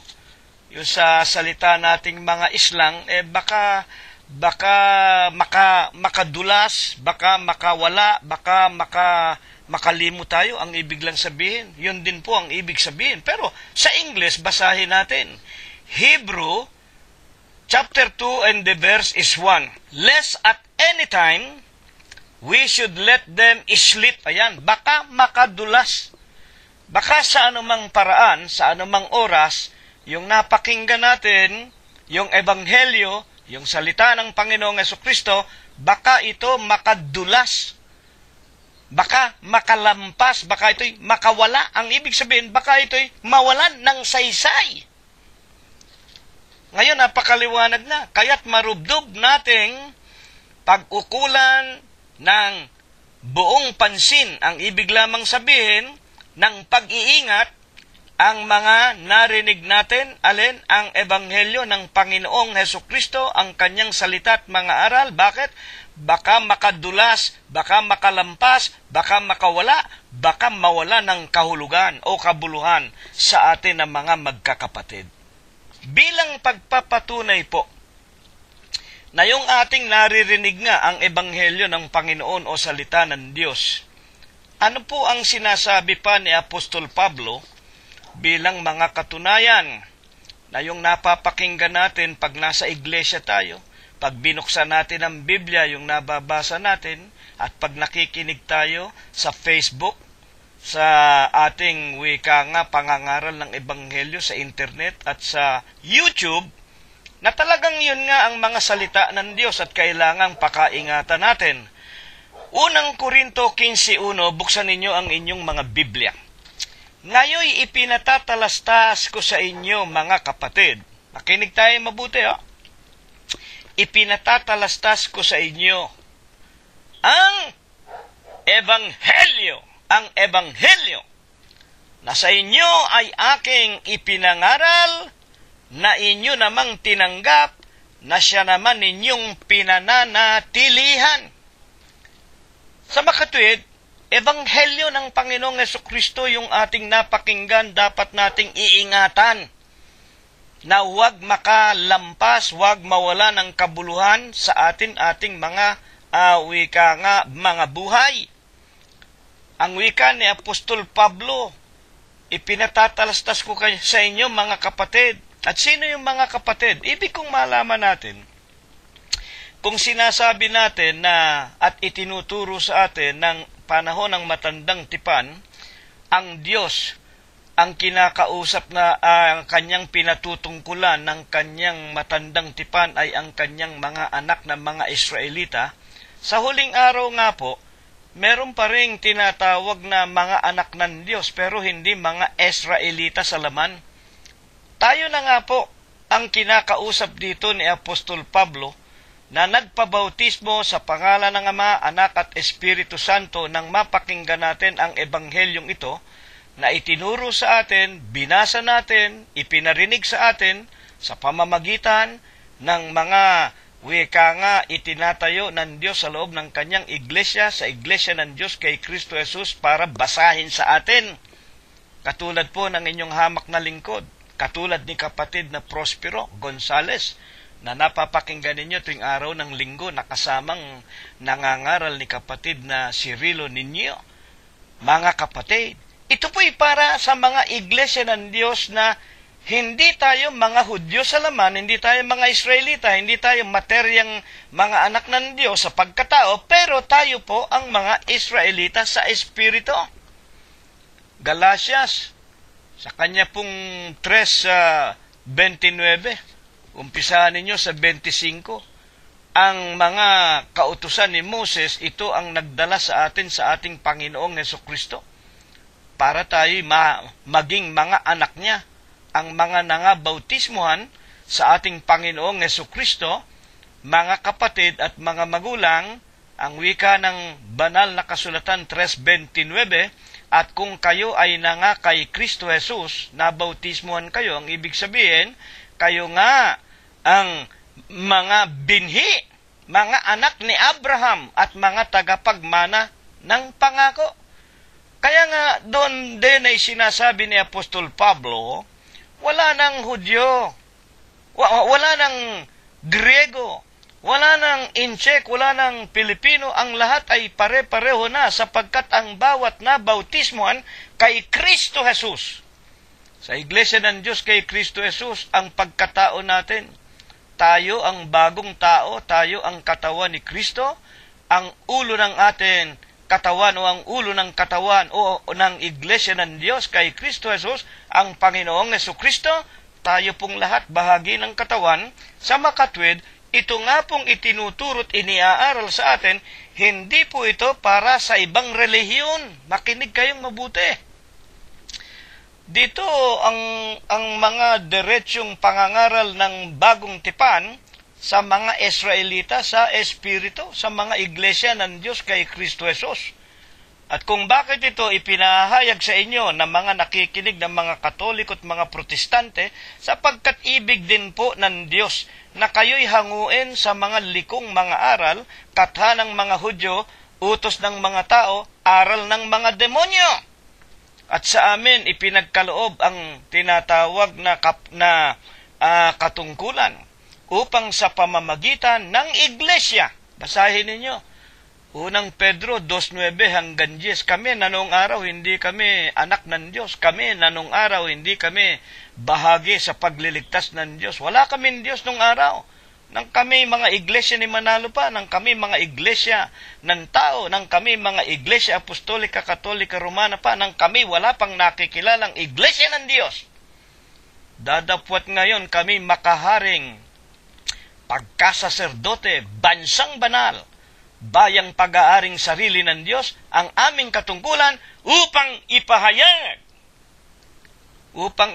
yung sa salita nating mga Islang, baka makadulas, baka makawala, baka makalimot tayo, ang ibig lang sabihin. Yun din po ang ibig sabihin. Pero sa English, basahin natin. Hebrew, chapter 2 and the verse is 1. Lest at any time, we should let them sleep. Ayan, baka makadulas. Baka sa anumang paraan, sa anumang oras, yung napakinggan natin, yung ebanghelyo, yung salita ng Panginoong Jesucristo, baka ito makadulas. Baka makalampas, baka ito'y makawala. Ang ibig sabihin, baka ito'y mawalan ng saysay. Ngayon, napakaliwanag na. Kaya't marubdob nating pag-ukulan ng buong pansin. Ang ibig lamang sabihin ng pag-iingat, ang mga narinig natin, alin ang ebanghelyo ng Panginoong Hesukristo, ang kanyang salita at mga aral. Bakit? Baka makadulas, baka makalampas, baka makawala, baka mawala ng kahulugan o kabuluhan sa atin ng mga magkakapatid. Bilang pagpapatunay po na yung ating naririnig nga ang ebanghelyo ng Panginoon o salita ng Diyos, ano po ang sinasabi pa ni Apostol Pablo bilang mga katunayan na yung napapakinggan natin pag nasa iglesia tayo, pag binuksan natin ang Biblia, yung nababasa natin, at pag nakikinig tayo sa Facebook, sa ating pangangaral ng ebanghelyo sa internet at sa YouTube, na talagang yun nga ang mga salita ng Diyos at kailangang pakaingatan natin. Unang Korinto 15:1, buksan ninyo ang inyong mga Biblia. Ngayoy ipinatatalastas ko sa inyo, mga kapatid. Makinig tayo mabuti, Ipinatatalastas ko sa inyo ang ebanghelyo na sa inyo ay aking ipinangaral, na inyo namang tinanggap, na siya naman ninyong pinananatilihan. Sa makatuwid, ebanghelyo ng Panginoong Jesucristo yung ating napakinggan, dapat nating iingatan na huwag makalampas, huwag mawala ng kabuluhan sa ating mga mga buhay. Ang wika ni Apostol Pablo, ipinatatalastas ko sa inyo, mga kapatid. At sino yung mga kapatid? Ibig kong malaman natin, kung sinasabi natin na at itinuturo sa atin ng panahon ng matandang tipan, ang Diyos ang kinakausap na ang kanyang pinatutungkulan ng kanyang matandang tipan ay ang kanyang mga anak na mga Israelita, sa huling araw nga po, meron pa ring tinatawag na mga anak ng Diyos pero hindi mga Israelita sa laman. Tayo na nga po ang kinakausap dito ni Apostol Pablo na nagpabautismo sa pangalan ng Ama, Anak at Espiritu Santo nang mapakinggan natin ang ebanghelyong ito na itinuro sa atin, binasa natin, ipinarinig sa atin sa pamamagitan ng mga wika nga itinatayo ng Diyos sa loob ng kanyang iglesia, sa iglesia ng Diyos kay Kristo Jesus para basahin sa atin. Katulad po ng inyong hamak na lingkod, katulad ni kapatid na Prospero Gonzales, na napapakinggan ninyo tuwing araw ng linggo na kasamang nangangaral ni kapatid na Cirilo Ninyo. Mga kapatid, ito po'y para sa mga iglesia ng Diyos na hindi tayo mga Hudyo sa laman, hindi tayo mga Israelita, hindi tayo materyang mga anak ng Diyos sa pagkatao, pero tayo po ang mga Israelita sa Espiritu. Galatias, sa kanya pong 3:29, umpisahan ninyo sa 25, ang mga kautusan ni Moses, ito ang nagdala sa atin sa ating Panginoong Hesukristo para tayo maging mga anak niya. Ang mga nangabautismuhan sa ating Panginoong Hesukristo, mga kapatid at mga magulang, ang wika ng banal na kasulatan 3:29, at kung kayo ay nanga kay Kristo Jesus, nabautismuhan kayo, ang ibig sabihin, kayo nga ang mga binhi, mga anak ni Abraham at mga tagapagmana ng pangako. Kaya nga doon din ay sinasabi ni Apostol Pablo, wala nang Hudyo, wala nang Griego, wala nang Incheck, wala nang Pilipino, ang lahat ay pare-pareho na sapagkat ang bawat na bautismuhan kay Kristo Jesus. Sa Iglesia ng Diyos kay Kristo Jesus, ang pagkatao natin, tayo ang bagong tao, tayo ang katawan ni Kristo, ang ulo ng atin katawan o ang ulo ng katawan o ng Iglesia ng Diyos kay Kristo Jesus, ang Panginoong Hesukristo, tayo pong lahat bahagi ng katawan. Sa makatwid, ito nga pong itinuturo't iniaaral sa atin, hindi po ito para sa ibang relihiyon. Makinig kayong mabuti. Dito ang mga diretsyong pangangaral ng bagong tipan sa mga Israelita sa Espiritu, sa mga iglesia ng Diyos kay Kristo Jesus. At kung bakit ito ipinahayag sa inyo ng mga nakikinig ng mga Katoliko at mga Protestante, sapagkat ibig din po ng Diyos na kayo'y hanguin sa mga likong mga aral, katha ng mga Hudyo, utos ng mga tao, aral ng mga demonyo. At sa amin ipinagkaloob ang tinatawag na katungkulan upang sa pamamagitan ng iglesia, basahin ninyo, unang Pedro 2:9 hanggang 10, kami na noong araw hindi kami anak ng Diyos, kami na noong araw hindi kami bahagi sa pagliligtas ng Diyos, wala kaming Diyos noong araw, nang kami mga iglesia ni Manalo pa, nang kami mga iglesia ng tao, nang kami mga iglesia apostolika, katolika, romana pa, nang kami wala pang nakikilalang iglesia ng Diyos. Dadapwat ngayon kami makaharing pagkasaserdote, bansang banal, bayang pag-aaring sarili ng Diyos, ang aming katungkulan upang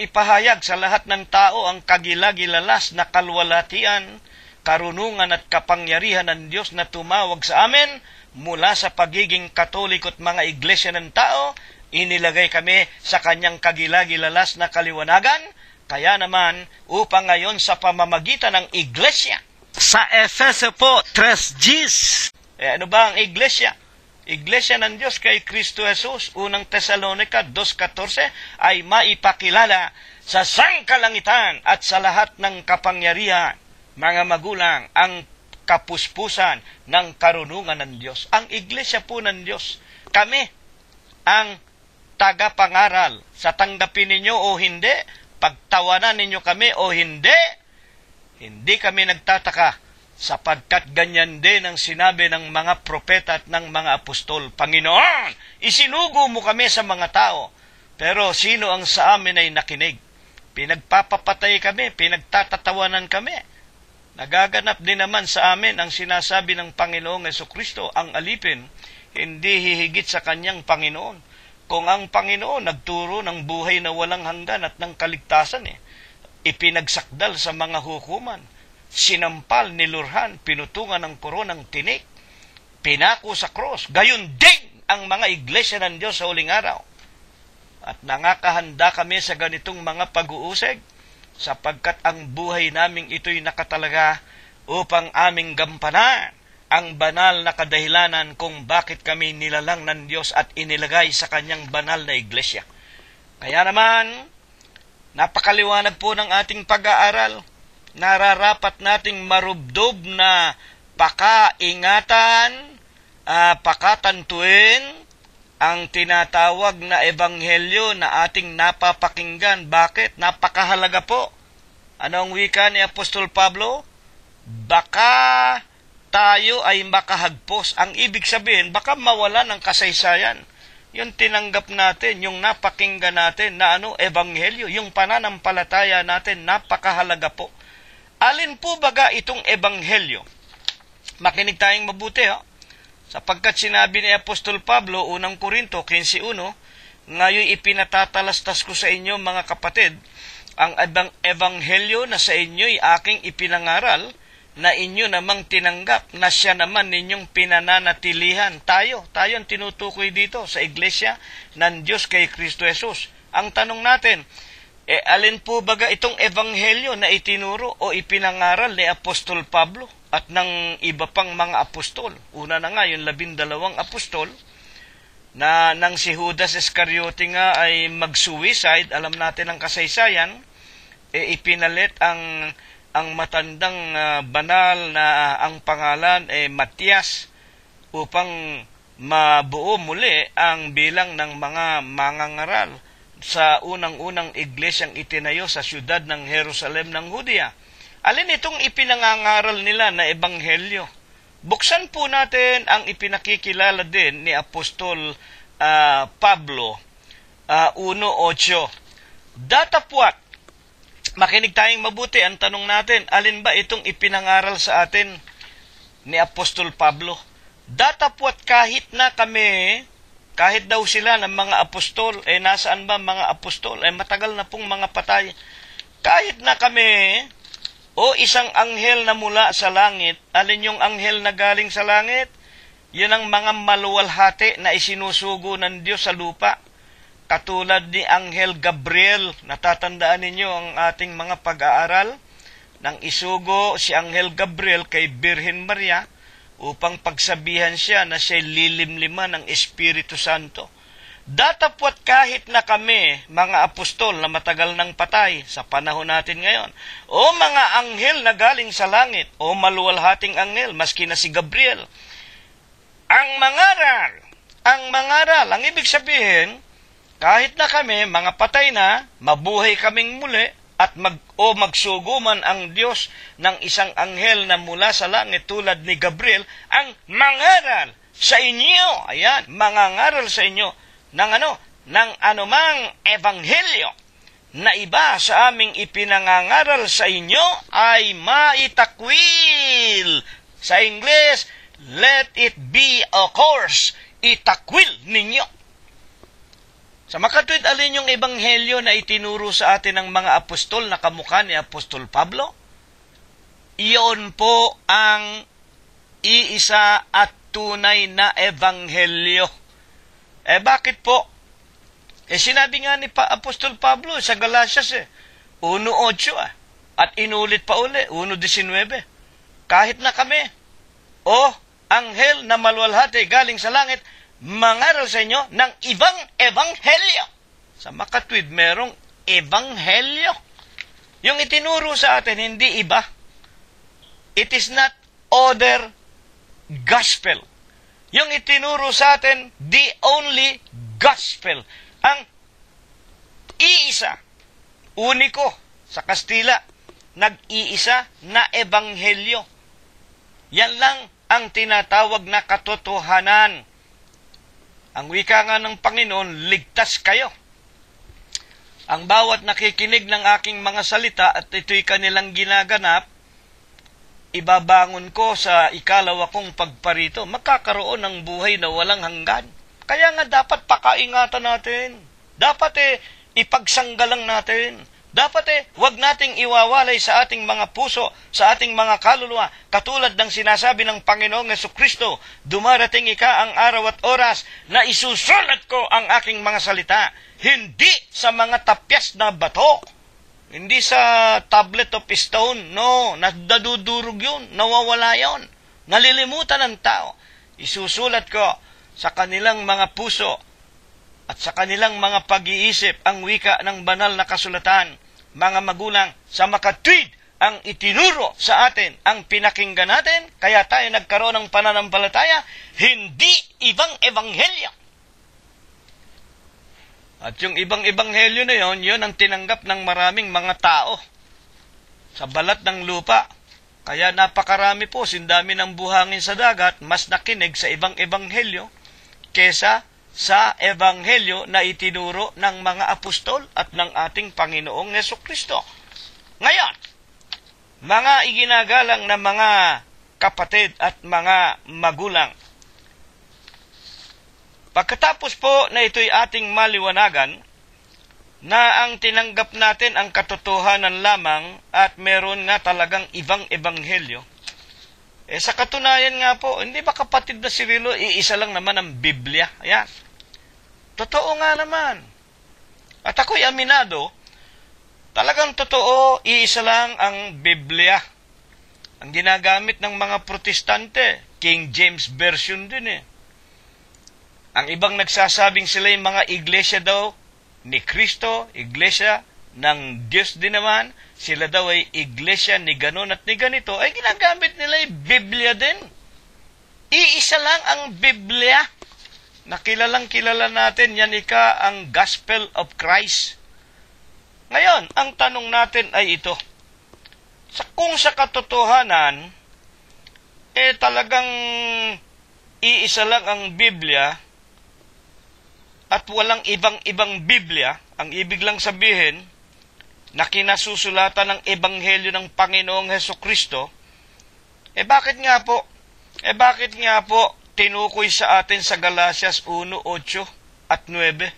ipahayag sa lahat ng tao ang kagilagilalas na kalwalhatian, karunungan at kapangyarihan ng Diyos na tumawag sa amin mula sa pagiging Katoliko at mga iglesia ng tao, inilagay kami sa kanyang kagilagilalas na kaliwanagan. Kaya naman, upang ngayon sa pamamagitan ng iglesia, sa Efeso po, 3:10. Ano ba ang iglesia? Iglesia ng Diyos kay Kristo Jesus, unang Tesalonica 2:14, ay maipakilala sa sangkalangitan at sa lahat ng kapangyarihan, mga magulang, ang kapuspusan ng karunungan ng Diyos. Ang iglesia po ng Diyos, kami ang tagapangaral. Sa tanggapin ninyo o hindi, pagtawanan ninyo kami o hindi, hindi kami nagtataka, sapagkat ganyan din ang sinabi ng mga propeta at ng mga apostol. Panginoon, isinugo mo kami sa mga tao, pero sino ang sa amin ay nakinig? Pinagpapapatay kami, pinagtatatawanan kami. Nagaganap din naman sa amin ang sinasabi ng Panginoong Hesukristo, ang alipin, hindi hihigit sa kanyang Panginoon. Kung ang Panginoon nagturo ng buhay na walang hanggan at ng kaligtasan, ipinagsakdal sa mga hukuman, sinampal, nilurhan, pinutungan ng koronang tinik, pinako sa cross. Gayon din ang mga iglesia ng Diyos sa huling araw. At nangakahanda kami sa ganitong mga pag-uusig sapagkat ang buhay naming ito'y nakatalaga upang aming gampanan ang banal na kadahilanan kung bakit kami nilalang ng Diyos at inilagay sa kanyang banal na iglesia. Kaya naman, napakaliwanag po ng ating pag-aaral. Nararapat nating marubdob na pakaingatan, pakatantuin ang tinatawag na ebanghelyo na ating napapakinggan. Bakit? Napakahalaga po. Ano ang wika ni Apostol Pablo? Baka tayo ay makahagpos. Ang ibig sabihin, baka mawala ng kasaysayan. Yung tinanggap natin, yung napakinggan natin na ebanghelyo, yung pananampalataya natin, napakahalaga po. Alin po baga itong ebanghelyo? Makinig tayong mabuti, sapagkat sinabi ni Apostol Pablo, unang Korinto 15:1, ngayon ipinatatalastas ko sa inyo mga kapatid, ang ebanghelyo na sa inyo'y aking ipinangaral, na inyo namang tinanggap, na siya naman ninyong pinananatilihan. Tayo ang tinutukoy dito sa iglesia ng Diyos kay Kristo Jesus. Ang tanong natin, alin po baga itong ebanghelyo na itinuro o ipinangaral ni Apostol Pablo at ng iba pang mga apostol? Una na nga, yung 12 apostol, na nang si Judas Iscariote nga ay mag-suicide, alam natin ang kasaysayan, ipinalit ang matandang banal na ang pangalan Matias upang mabuo muli ang bilang ng mga mangangaral sa unang-unang iglesyang itinayo sa siyudad ng Jerusalem ng Judea. Alin itong ipinangangaral nila na ebanghelyo? Buksan po natin ang ipinakikilala din ni Apostol Pablo 1:8. Datapwat, makinig tayong mabuti, ang tanong natin, alin ba itong ipinangaral sa atin ni Apostol Pablo? Datapwat kahit na kami, kahit daw sila ng mga apostol, nasaan ba mga apostol? Matagal na pong mga patay. Kahit na kami, isang anghel na mula sa langit, alin yung anghel na galing sa langit? Yun ang mga maluwalhati na isinusugo ng Diyos sa lupa. Katulad ni Anghel Gabriel, natatandaan ninyo ang ating mga pag-aaral, nang isugo si Anghel Gabriel kay Birhen Maria upang pagsabihan siya na siya'y lilimliman ng Espiritu Santo. Datapwat kahit na kami, mga apostol na matagal nang patay sa panahon natin ngayon, o mga anghel na galing sa langit, o maluwalhating anghel, maski na si Gabriel, ang mangaral, ang ibig sabihin, kahit na kami, mga patay na, mabuhay kaming muli, at magsugo man ang Diyos ng isang anghel na mula sa langit tulad ni Gabriel, ang mangaral sa inyo, mangangaral sa inyo, ng anumang ebanghelyo na iba sa aming ipinangangaral sa inyo ay maitakwil. Sa Ingles, let it be a course, itakwil ninyo. Sa makatwid, alin yung ebanghelyo na itinuro sa atin ng mga apostol na kamukha ni Apostol Pablo? Iyon po ang iisa at tunay na ebanghelyo. Bakit po? Sinabi nga ni Apostol Pablo sa Galatias 1:8 at inulit pa uli, 1:19. Kahit na kami, anghel na maluwalhati galing sa langit, mangaral sa inyo ng ibang ebanghelyo. Sa makatwid, merong ebanghelyo. Yung itinuro sa atin, hindi iba. It is not other gospel. Yung itinuro sa atin, the only gospel. Ang iisa, uniko, sa Kastila, nag-iisa na ebanghelyo. Yan lang ang tinatawag na katotohanan. Ang wika nga ng Panginoon, ligtas kayo. Ang bawat nakikinig ng aking mga salita at ito'y kanilang ginaganap, ibabangon ko sa ikalawa kong pagparito, magkakaroon ng buhay na walang hanggan. Kaya nga dapat pakaingatan natin. Dapat ipagsanggalang natin. Dapat huwag nating iwawalay sa ating mga puso, sa ating mga kaluluwa, katulad ng sinasabi ng Panginoong Jesucristo, dumarating ang araw at oras na isusulat ko ang aking mga salita, hindi sa mga tapyas na bato, hindi sa tablet of stone, no, nadudurog yun, nawawala yun, nalilimutan ng tao. Isusulat ko sa kanilang mga puso at sa kanilang mga pag-iisip ang wika ng banal na kasulatan. Mga magulang, sa makatwid ang itinuro sa atin, ang pinakinggan natin, kaya tayo nagkaroon ng pananampalataya, hindi ibang ebanghelyo. At yung ibang ebanghelyo na yon ang tinanggap ng maraming mga tao sa balat ng lupa. Kaya napakarami po, sindami ng buhangin sa dagat, mas nakinig sa ibang ebanghelyo kesa sa ebanghelyo na itinuro ng mga apostol at ng ating Panginoong Jesucristo. Ngayon, mga iginagalang na mga kapatid at mga magulang, pagkatapos po na ito'y ating maliwanagan, na ang tinanggap natin ang katotohanan lamang at meron nga talagang ibang ebanghelyo, sa katunayan nga po, hindi ba kapatid na Cirilo, iisa lang naman ang Biblia? Ayan. Totoo nga naman. At ako'y aminado, talagang totoo, iisa lang ang Biblia. Ang ginagamit ng mga protestante, King James Version din Ang ibang nagsasabing sila yung mga iglesia daw ni Kristo, iglesia ng Diyos din naman, sila daw ay iglesia ni ganon at ni ganito, ay ginagamit nila yung Biblia din. Iisa lang ang Biblia. Nakilalang kilala natin, yan ang Gospel of Christ. Ngayon, ang tanong natin ay ito. Kung sa katotohanan, talagang iisa lang ang Biblia at walang ibang-ibang Biblia, ang ibig lang sabihin na kinasusulatan ng Ebanghelyo ng Panginoong Hesukristo, bakit nga po tinukoy sa atin sa Galatias 1:8 at 9.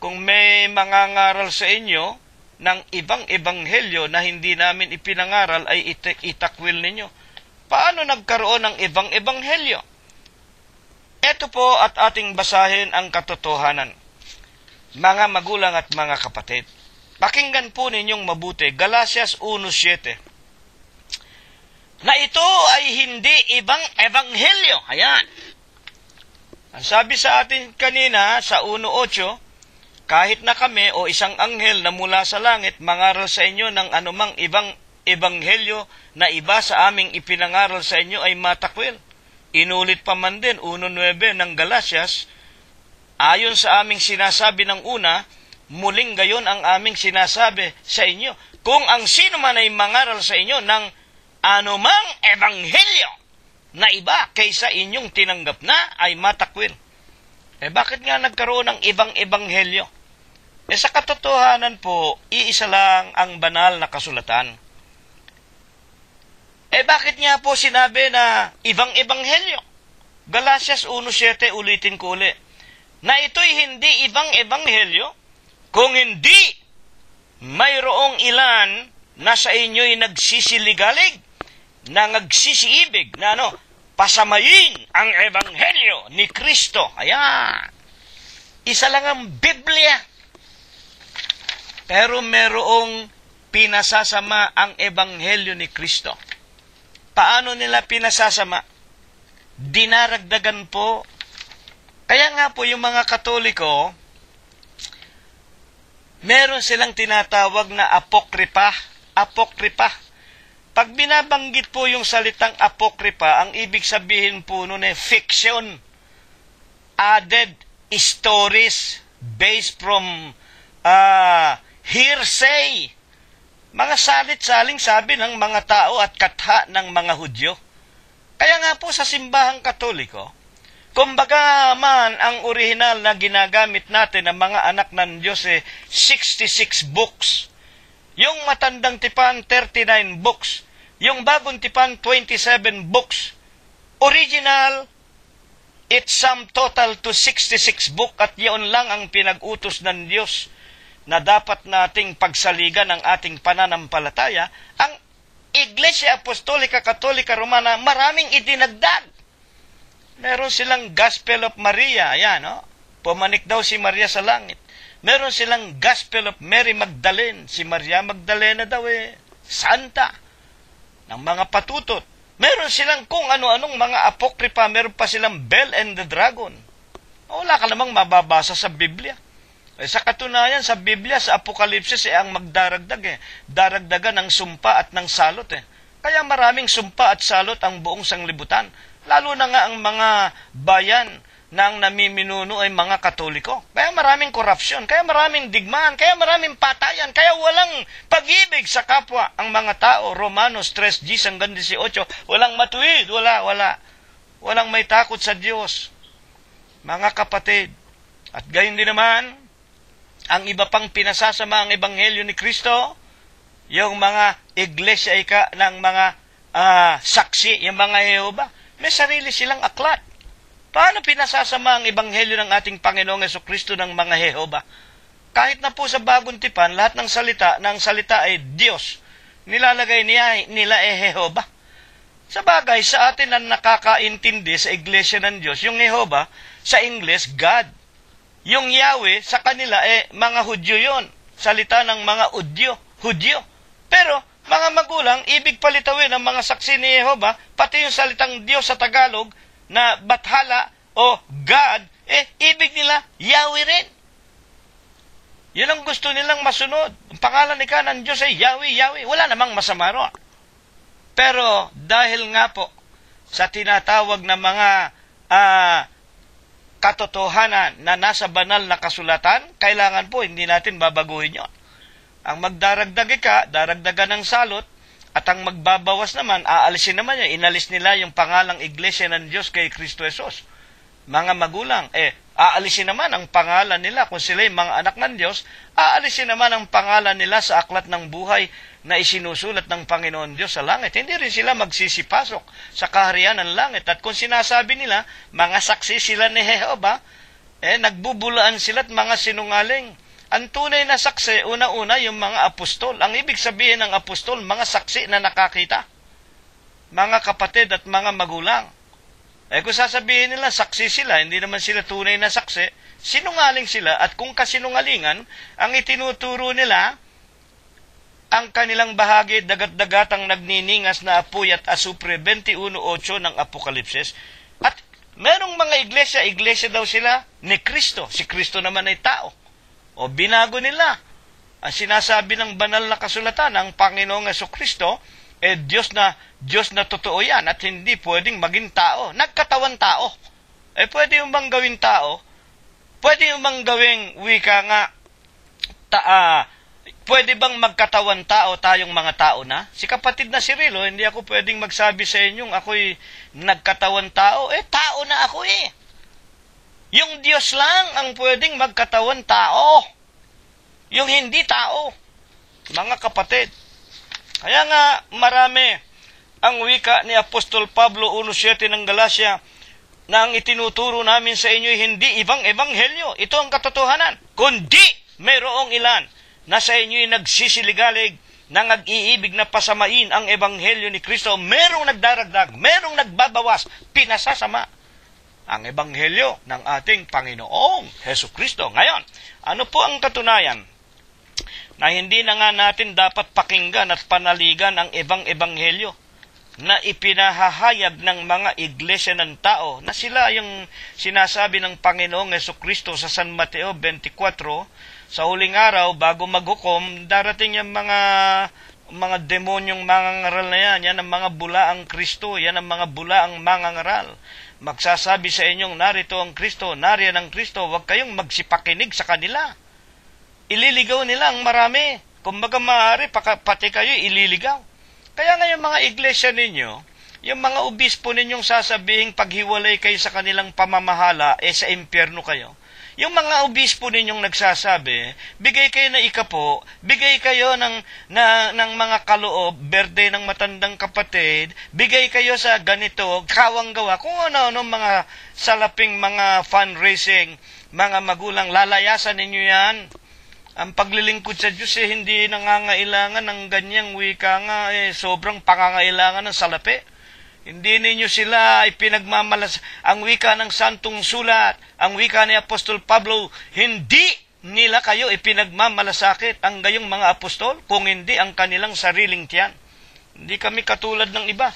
Kung may mangangaral sa inyo ng ibang ebanghelyo na hindi namin ipinangaral ay itakwil ninyo. Paano nagkaroon ng ibang ebanghelyo? Ito po at ating basahin ang katotohanan. Mga magulang at mga kapatid, pakinggan po ninyong mabuti, Galatias 1:7. Na ito ay hindi ibang ebanghelyo. Ayan. Ang sabi sa atin kanina sa 1:8, kahit na kami o isang anghel na mula sa langit mangaral sa inyo ng anumang ibang ebanghelyo na iba sa aming ipinangaral sa inyo ay matakwil. Inulit pa man din 1:9 ng Galatias, ayon sa aming sinasabi ng una, muling gayon ang aming sinasabi sa inyo. Kung ang sino man ay mangaral sa inyo ng anumang ebanghelyo na iba kaysa inyong tinanggap na ay matakwil. Bakit nga nagkaroon ng ibang ebanghelyo? Sa katotohanan po, iisa lang ang banal na kasulatan. Bakit nga po sinabi na ibang ebanghelyo? Galatias 1:7, ulitin ko uli. Na ito'y hindi ibang ebanghelyo, kung hindi mayroong ilan na sa inyo'y nagsisiligalig, na nagsisiibig, na pasamayin ang ebanghelyo ni Kristo. Ayan. Isa lang ang Biblia. Pero merong pinasasama ang ebanghelyo ni Kristo. Paano nila pinasasama? Dinaragdagan po. Kaya nga po yung mga Katoliko, meron silang tinatawag na apokripa. Apokripa. Pag binabanggit po yung salitang apokripa, ang ibig sabihin po nun fiction. Added stories based from hearsay. Mga salit-saling sabi ng mga tao at katha ng mga Hudyo. Kaya nga po sa simbahang Katoliko, kumbaga man ang orihinal na ginagamit natin ng mga anak ng Diyos 66 books. Yung matandang tipan, 39 books. Yung bagong tipan, 27 books. Original, it's sum total to 66 book at yun lang ang pinag-utos ng Diyos na dapat nating pagsaligan ang ating pananampalataya, ang Iglesia Apostolika Katolika Romana, maraming idinagdag. Meron silang Gospel of Maria, ayan, no? Pumanik daw si Maria sa langit. Meron silang Gospel of Mary Magdalene, si Maria Magdalena daw santa ng mga patutot. Meron silang kung ano-anong mga apokripa, meron pa silang Bell and the Dragon. Wala ka namang mababasa sa Biblia. Sa katunayan, sa Biblia, sa Apokalipsis, ang magdaragdag daragdagan ng sumpa at ng salot Kaya maraming sumpa at salot ang buong sanglibutan. Lalo na nga ang mga bayan na ang namiminuno ay mga Katoliko. Kaya maraming korupsyon, kaya maraming digmaan, kaya maraming patayan, kaya walang pag-ibig sa kapwa ang mga tao. Romanos 3:10-18, walang matuwid, wala. Walang may takot sa Diyos. Mga kapatid, at gayon din naman, ang iba pang pinasasama ang Ebanghelyo ni Kristo, yung mga iglesia ng mga saksi, yung mga Jehova, may sarili silang aklat. Paano pinasasama ang Ebanghelyo ng ating Panginoong Jesucristo ng mga Jehova? Kahit na po sa Bagong Tipan, lahat ng salita ay Diyos. Nilalagay nila Jehova. Sa bagay, sa atin ang nakakaintindi sa iglesia ng Diyos, yung Jehova, sa English, God. Yung Yahweh, sa kanila, mga Hudyo yun. Salita ng mga Hudyo. Pero, mga magulang, ibig palitawin ng mga saksi ni Jehova, pati yung salitang Diyos sa Tagalog, na Bathala o God, ibig nila, Yahweh rin. Yun ang gusto nilang masunod. Ang pangalan ni ng Diyos ay Yahweh. Wala namang masama ron. Pero, dahil nga po, sa tinatawag na mga katotohanan na nasa banal na kasulatan, kailangan po hindi natin babaguhin yon. Ang magdaragdag daragdagan ng salot, at ang magbabawas naman, aalisin naman yun. Inalis nila yung pangalang Iglesia ng Diyos kay Kristo Jesus. Mga magulang, aalisin naman ang pangalan nila. Kung sila yung mga anak ng Diyos, aalisin naman ang pangalan nila sa aklat ng buhay na isinusulat ng Panginoon Diyos sa langit. Hindi rin sila magsisipasok sa kaharian ng langit. At kung sinasabi nila, mga saksi sila ni Jehova, nagbubulaan sila at mga sinungaling. Ang tunay na saksi, una-una yung mga apostol. Ang ibig sabihin ng apostol, mga saksi na nakakita. Mga kapatid at mga magulang. Kung sasabihin nila, saksi sila, hindi naman sila tunay na saksi, sinungaling sila. At kung kasinungalingan, ang itinuturo nila, ang kanilang bahagi, dagat-dagatang nagniningas na apoy at asupre, 21:8 ng Apokalipsis. At merong mga iglesia daw sila ni Kristo. Si Kristo naman ay tao. O binago nila. Ang sinasabi ng banal na kasulatan, ang Panginoong Jesucristo, Diyos na totoo yan at hindi pwedeng maging tao. Nagkatawan tao. Pwede yung bang gawing tao? Pwede yung bang gawing wika nga, pwede bang magkatawan tao tayong mga tao na? Si kapatid na si Rilo, hindi ako pwedeng magsabi sa inyong ako'y nagkatawan tao. Tao na ako Yung Diyos lang ang pwedeng magkatawan tao. Yung hindi tao. Mga kapatid. Kaya nga marami ang wika ni Apostol Pablo 1:7 ng Galacia na ang itinuturo namin sa inyo hindi ibang ebanghelyo. Ito ang katotohanan. Kundi mayroong ilan na sa inyo'y nagsisiligalig na nag-iibig na pasamain ang ebanghelyo ni Kristo. Merong nagdaragdag, merong nagbabawas, pinasasama ang ebanghelyo ng ating Panginoong Jesucristo. Ngayon, ano po ang katunayan na hindi na nga natin dapat pakinggan at panaligan ang ebanghelyo na ipinahahayag ng mga iglesia ng tao na sila yung sinasabi ng Panginoong Jesucristo sa San Mateo 24, sa huling araw, bago maghukom, darating yung mga demonyong mangangaral na yan ang mga bulaang Kristo, yan ang mga bulaang mangangaral. Magsasabi sa inyong, narito ang Kristo, nariyan ang Kristo, huwag kayong magsipakinig sa kanila. Ililigaw nila ang marami. Kumbaga maaari, pati kayo ililigaw. Kaya nga yung mga iglesia ninyo, yung mga obispo ninyong sasabihin paghiwalay kayo sa kanilang pamamahala, sa impyerno kayo. Yung mga obispo ninyong nagsasabi, bigay kayo na ikapo, bigay kayo ng mga kaloob, berde ng matandang kapatid, bigay kayo sa ganito, kawang gawa, kung ano-ano mga salaping mga fundraising, mga magulang, lalayasan ninyo yan. Ang paglilingkod sa Diyos hindi nangangailangan ng ganyang wika nga, sobrang pangangailangan ng salapi. Hindi ninyo sila ipinagmamalas. Ang wika ng Santong Sulat, ang wika ni Apostol Pablo, hindi nila kayo ipinagmamalasakit ang gayong mga apostol, kung hindi ang kanilang sariling tiyan. Hindi kami katulad ng iba.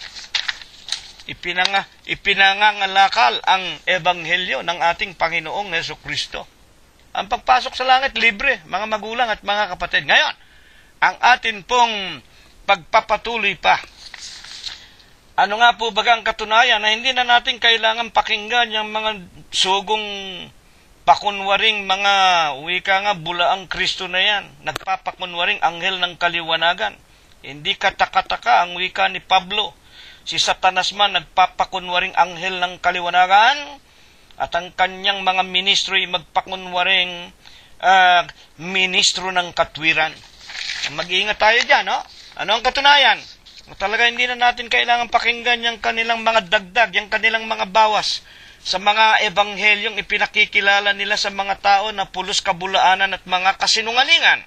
Ipinangangalakal ang ebanghelyo ng ating Panginoong Jesucristo. Ang pagpasok sa langit, libre, mga magulang at mga kapatid. Ngayon, ang atin pong pagpapatuloy pa. Ano nga po baga ang katunayan na hindi na natin kailangan pakinggan yung mga sugong pakunwaring mga wika nga bulaang Kristo na yan. Nagpapakunwaring anghel ng kaliwanagan. Hindi katakataka ang wika ni Pablo. Si Satanas man nagpapakunwaring anghel ng kaliwanagan at ang kanyang mga ministro ay magpakunwaring ministro ng katwiran. Mag-iingat tayo dyan, no? Ano ang katunayan? Talaga hindi na natin kailangan pakinggan yung kanilang mga dagdag, yung kanilang mga bawas sa mga ebanghelyong ipinakikilala nila sa mga tao na pulos kabulaanan at mga kasinungalingan.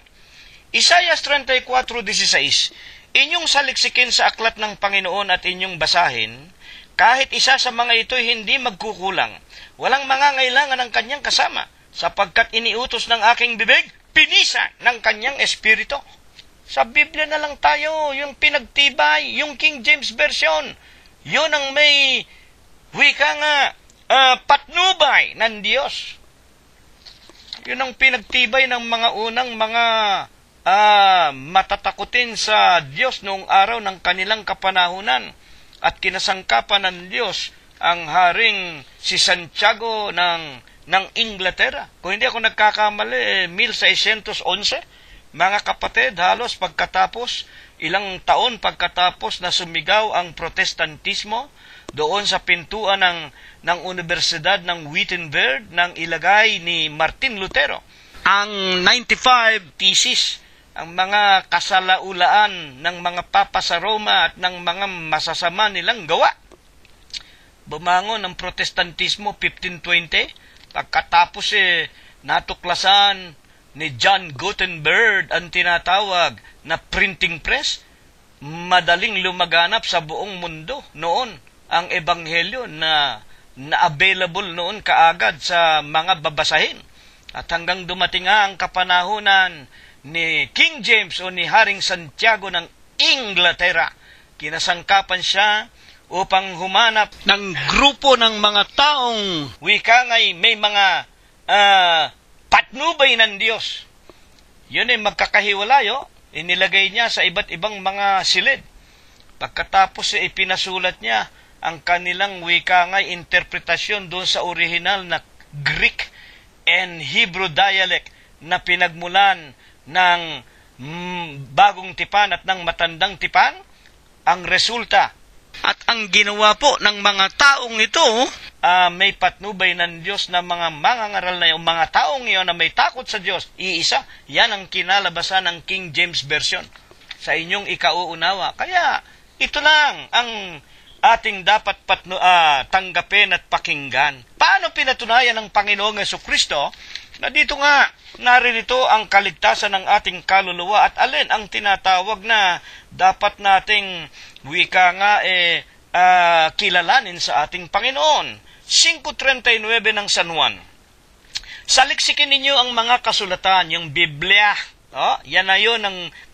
Isaiah 34:16, inyong saliksikin sa aklat ng Panginoon at inyong basahin, kahit isa sa mga ito'y hindi magkukulang. Walang mangangailangan ng kanyang kasama, sapagkat iniutos ng aking bibig, pinisa ng kanyang espiritu. Sa Biblia na lang tayo, yung pinagtibay, yung King James Version. Yun ang may wika nga, patnubay ng Diyos. Yun ang pinagtibay ng mga unang mga matatakutin sa Diyos noong araw ng kanilang kapanahunan. At kinasangkapan ng Diyos ang haring si Santiago ng Inglaterra. Kung hindi ako nagkakamali, 1611, mga kapatid, halos pagkatapos, ilang taon pagkatapos na sumigaw ang Protestantismo doon sa pintuan ng Universidad ng Wittenberg nang ilagay ni Martin Lutero ang 95 thesis, ang mga kasalaulaan ng mga papa sa Roma at ng mga masasama nilang gawa. Bumangon ang Protestantismo 1520, pagkatapos natuklasan ni John Gutenberg ang tinatawag na printing press. Madaling lumaganap sa buong mundo noon ang ebanghelyo na available noon kaagad sa mga babasahin. At hanggang dumating ang kapanahunan ni King James o ni Haring Santiago ng Inglaterra, kinasangkapan siya upang humanap ng grupo ng mga taong wika nga'y may mga patnubay ng Diyos. Yun ay magkakahiwalayo, inilagay niya sa iba't ibang mga silid. Pagkatapos ipinasulat niya ang kanilang wika nga'y interpretasyon doon sa original na Greek and Hebrew dialect na pinagmulan ng bagong tipan at ng matandang tipan. Ang resulta at ang ginawa po ng mga taong ito, may patnubay ng Diyos na mga mangangaral na yung mga taong iyon na may takot sa Diyos, iisa. Yan ang kinalabasan ng King James Version sa inyong ikauunawa. Kaya ito lang ang ating dapat tanggapin at pakinggan. Paano pinatunayan ng Panginoong Jesucristo na dito nga naririto ang kaligtasan ng ating kaluluwa at alin ang tinatawag na dapat nating wika nga kilalanin sa ating Panginoon. 5:39 ng San Juan. Saliksikin ninyo ang mga kasulatan, yung Biblia. Yan na yun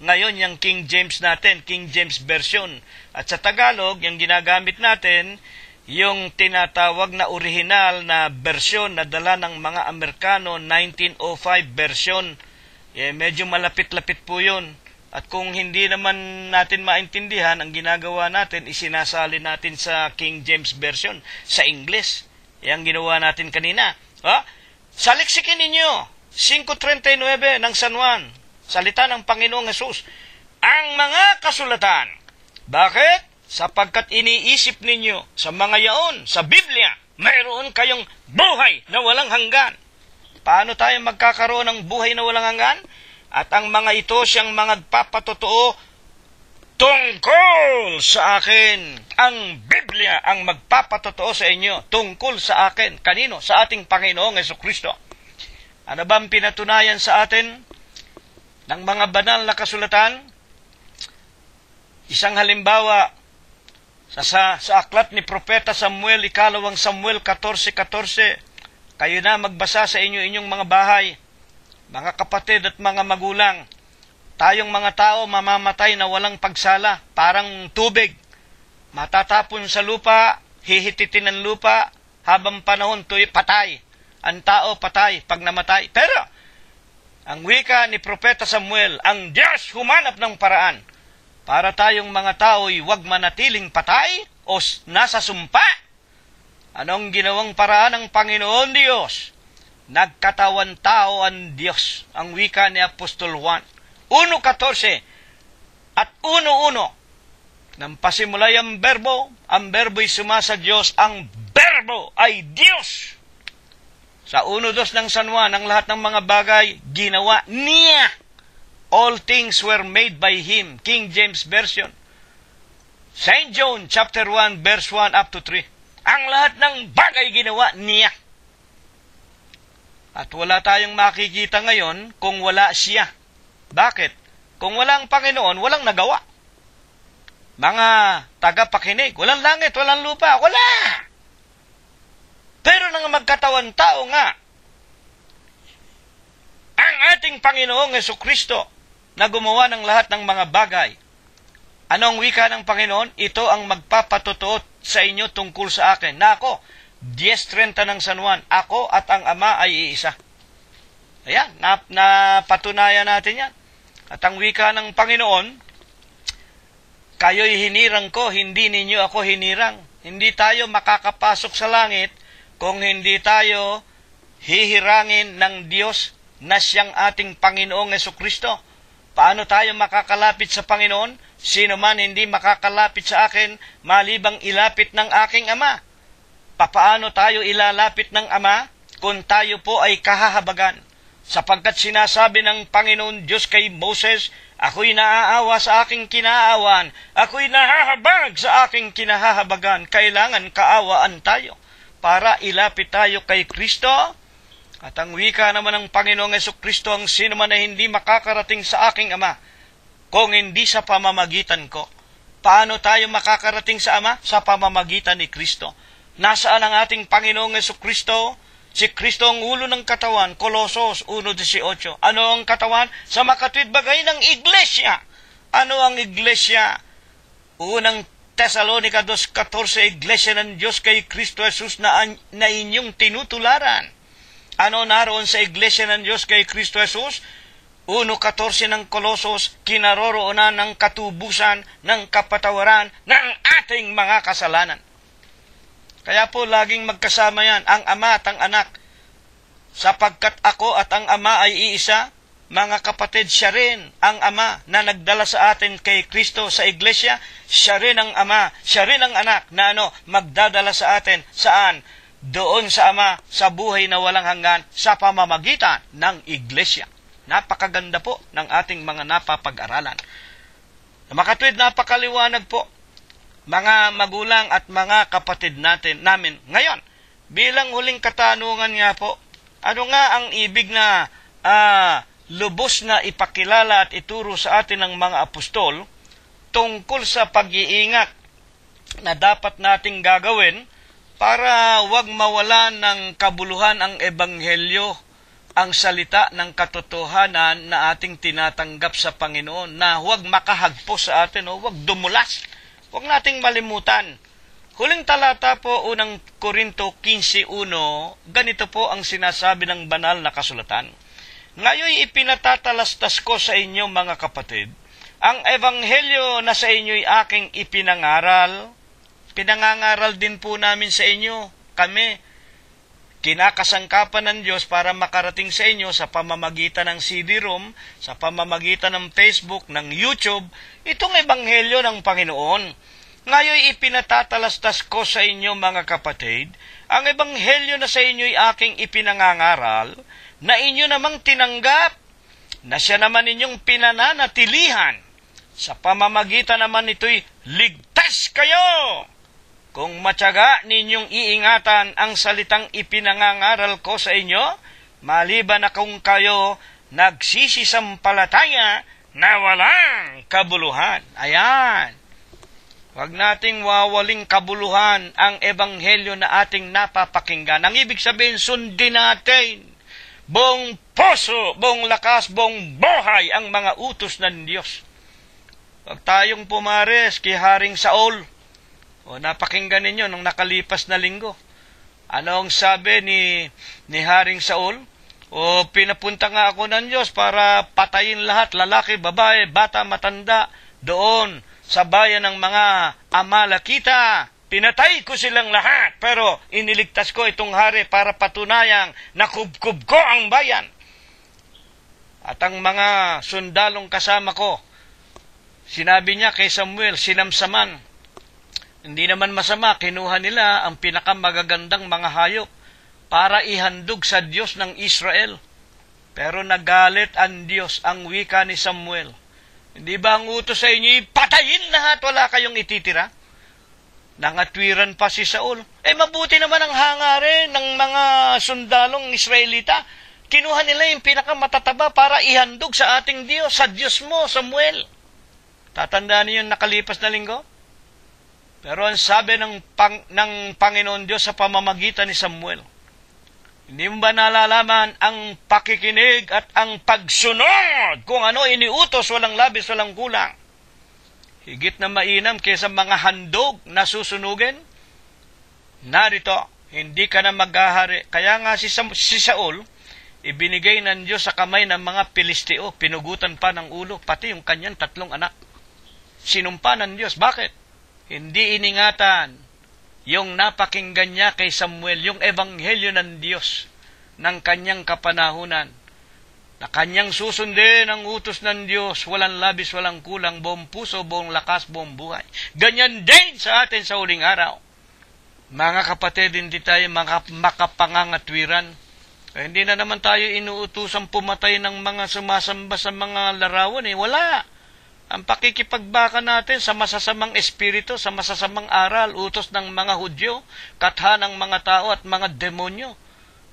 ngayon yung King James natin, King James Version. At sa Tagalog, yung ginagamit natin, yung tinatawag na original na version na dala ng mga Amerikano, 1905 version. Medyo malapit-lapit po yun. At kung hindi naman natin maintindihan, ang ginagawa natin, isinasali natin sa King James Version, sa English. Yan ginawa natin kanina. Saliksikin ninyo, 5:39 ng San Juan, salita ng Panginoong Hesus, ang mga kasulatan. Bakit? Sapagkat iniisip ninyo sa mga yaon, sa Biblia, mayroon kayong buhay na walang hanggan. Paano tayo magkakaroon ng buhay na walang hanggan? At ang mga ito siyang magpapatotoo tungkol sa akin. Ang Biblia ang magpapatotoo sa inyo tungkol sa akin. Kanino? Sa ating Panginoong Jesucristo. Ano ba ang pinatunayan sa atin? ng mga banal na kasulatan. Isang halimbawa, sa aklat ni Propeta Samuel, ikalawang Samuel 14:14, kayo na magbasa sa inyong mga bahay, mga kapatid at mga magulang. Tayong mga tao mamamatay na walang pagsala, parang tubig. Matatapon sa lupa, hihititin ng lupa, habang panahon patay. Ang tao patay pag namatay. Pero, ang wika ni Propeta Samuel, ang Diyos humanap ng paraan para tayong mga tao'y huwag manatiling patay o nasa sumpa. Anong ginawang paraan ng Panginoon Diyos? Nagkatawan tao ang Diyos. Ang wika ni Apostol Juan 1:14 at 1:1. Nang pasimulay ang berbo'y sumasa Diyos, ang berbo ay Diyos. Sa 1:2 ng San Juan, ang lahat ng mga bagay ginawa niya. All things were made by Him. King James Version. St. John chapter 1 verse 1 up to 3. Ang lahat ng bagay ginawa niya. At wala tayong makikita ngayon kung wala siya. Bakit? Kung walang Panginoon, walang nagawa. Mga tagapakinig, walang langit, walang lupa, wala! Pero nang magkatawan tao nga, ang ating Panginoong Jesucristo na gumawa ng lahat ng mga bagay. Anong wika ng Panginoon? Ito ang magpapatotoo sa inyo tungkol sa akin. Na ako, 10:30 ng San Juan, ako at ang Ama ay iisa. Ayan, napatunayan natin yan. At ang wika ng Panginoon, kayo'y hinirang ko, hindi ninyo ako hinirang. Hindi tayo makakapasok sa langit kung hindi tayo hihirangin ng Diyos na siyang ating Panginoong Jesucristo. Paano tayo makakalapit sa Panginoon? Sino man hindi makakalapit sa akin, malibang ilapit ng aking Ama. Papaano tayo ilalapit ng Ama kung tayo po ay kahahabagan? Sapagkat sinasabi ng Panginoon Diyos kay Moses, ako'y naaawa sa aking kinaawan, ako'y nahahabag sa aking kinahahabagan. Kailangan kaawaan tayo para ilapit tayo kay Kristo. At ang wika naman ng Panginoong Jesucristo, ang sino man na hindi makakarating sa aking Ama, kung hindi sa pamamagitan ko. Paano tayo makakarating sa Ama? Sa pamamagitan ni Kristo. Nasaan ang ating Panginoong Jesucristo? Si Kristo ang ulo ng katawan, Colosos 1:18. Ano ang katawan? Sa makatwid bagay ng iglesia. Ano ang iglesia? Unang Tesalonica 2:14, iglesia ng Diyos kay Kristo Jesus na inyong tinutularan. Ano naroon sa iglesia ng Diyos kay Kristo Jesus? 1:14 ng Colosos, kinaroroonan ng katubusan, ng kapatawaran, ng ating mga kasalanan. Kaya po, laging magkasama yan, ang Ama at ang Anak. Sapagkat ako at ang Ama ay iisa, mga kapatid, siya rin ang Ama na nagdala sa atin kay Kristo sa iglesia. Siya rin ang Ama, siya rin ang Anak na magdadala sa atin. Saan? Doon sa Ama, sa buhay na walang hanggan, sa pamamagitan ng iglesia. Napakaganda po ng ating mga napapag-aralan. Makatwid, napakaliwanag po, mga magulang at mga kapatid namin ngayon. Bilang huling katanungan nga po, ano nga ang ibig na lubos na ipakilala at ituro sa atin ng mga apostol tungkol sa pag-iingat na dapat nating gagawin para wag mawalan ng kabuluhan ang ebanghelyo, ang salita ng katotohanan na ating tinatanggap sa Panginoon, na huwag makahagpo sa atin o huwag dumulas. Huwag nating malimutan. Huling talata po, unang Korinto 15:1, ganito po ang sinasabi ng banal na kasulatan. Ngayon ipinatatalastas ko sa inyo mga kapatid, ang ebanghelyo na sa inyo'y aking ipinangaral. Pinangangaral din po namin sa inyo, kami. Kinakasangkapan ng Diyos para makarating sa inyo sa pamamagitan ng CD-ROM, sa pamamagitan ng Facebook, ng YouTube, itong ebanghelyo ng Panginoon. Ngayon ipinatatalastas ko sa inyo mga kapatid, ang ebanghelyo na sa inyo'y aking ipinangangaral, na inyo namang tinanggap, na siya naman inyong pinananatilihan. Sa pamamagitan naman ito'y ligtas kayo. Kung matyaga ninyong iingatan ang salitang ipinangangaral ko sa inyo, maliban na kung kayo nagsisisampalataya na walang kabuluhan. Ayan. Huwag nating wawaling kabuluhan ang ebanghelyo na ating napapakinggan. Ang ibig sabihin, sundin natin buong puso, buong lakas, buong buhay ang mga utos ng Diyos. Huwag tayong pumares kay Haring Saul. O napakinggan ninyo nung nakalipas na linggo. Ano ang sabi ni Haring Saul? O pinapunta nga ako ng Diyos para patayin lahat, lalaki, babae, bata, matanda, doon sa bayan ng mga Amalekita. Pinatay ko silang lahat, pero iniligtas ko itong hari para patunayang nakubkub ko ang bayan. At ang mga sundalong kasama ko, sinabi niya kay Samuel, sinamsaman. Hindi naman masama, kinuha nila ang pinakamagagandang mga hayop para ihandog sa Diyos ng Israel. Pero nagalit ang Diyos, ang wika ni Samuel. Hindi ba ang utos sa inyo, patayin lahat, wala kayong ititira? Nangatwiran pa si Saul. Mabuti naman ang hangarin ng mga sundalong Israelita. Kinuha nila yung pinakamatataba para ihandog sa ating Diyos, sa Diyos mo, Samuel. Tatandaan niyo yung nakalipas na linggo? Pero ang sabi ng Panginoon Diyos sa pamamagitan ni Samuel, hindi mo ba nalalaman ang pakikinig at ang pagsunod kung ano iniutos, walang labis, walang kulang? Higit na mainam kaysa mga handog na susunugin. Narito, hindi ka na maghahari. Kaya nga si Saul, ibinigay ng Diyos sa kamay ng mga Pilisteo, pinugutan pa ng ulo, pati yung kanyang 3 anak. Sinumpa ng Diyos. Bakit? Hindi iningatan yung napakinggan niya kay Samuel, yung ebanghelyo ng Diyos ng kanyang kapanahunan, na kanyang susundin ang utos ng Diyos, walang labis, walang kulang, buong puso, buong lakas, buong buhay. Ganyan din sa atin sa huling araw. Mga kapatid, hindi tayo makapangangatwiran. Hindi na naman tayo inuutusang pumatay ng mga sumasamba sa mga larawan. Wala. Ang pakikipagbaka natin sa masasamang espiritu, sa masasamang aral, utos ng mga Hudyo, katha ng mga tao at mga demonyo.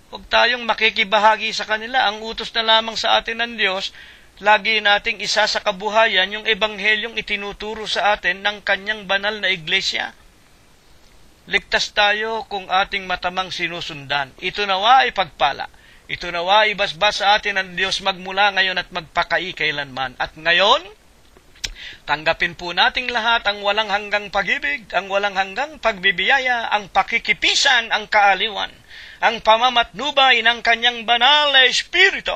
Huwag tayong makikibahagi sa kanila. Ang utos na lamang sa atin ng Diyos, lagi nating isa sa kabuhayan yung ebanghelyong itinuturo sa atin ng kanyang banal na iglesia. Ligtas tayo kung ating matamang sinusundan. Ito nawa ay pagpala. Ito nawa ay basbas sa atin ng Diyos magmula ngayon at magpakaikailanman. At ngayon, tanggapin po nating lahat ang walang hanggang pag-ibig, ang walang hanggang pagbibiyaya, ang pakikipisan, ang kaaliwan, ang pamamatnubay ng kanyang banal na Espiritu.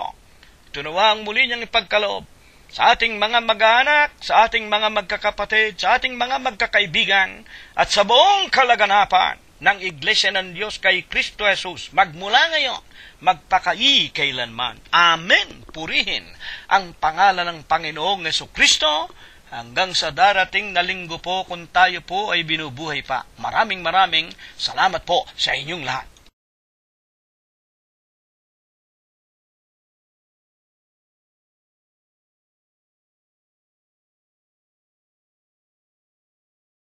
Ito nawa ang muli niyang ipagkaloob sa ating mga mag-anak, sa ating mga magkakapatid, sa ating mga magkakaibigan, at sa buong kalaganapan ng Iglesia ng Diyos kay Kristo Jesus, magmula ngayon, magpakaikailanman. Amen. Purihin ang pangalan ng Panginoong Jesucristo hanggang sa darating na linggo po kung tayo po ay binubuhay pa. Maraming salamat po sa inyong lahat.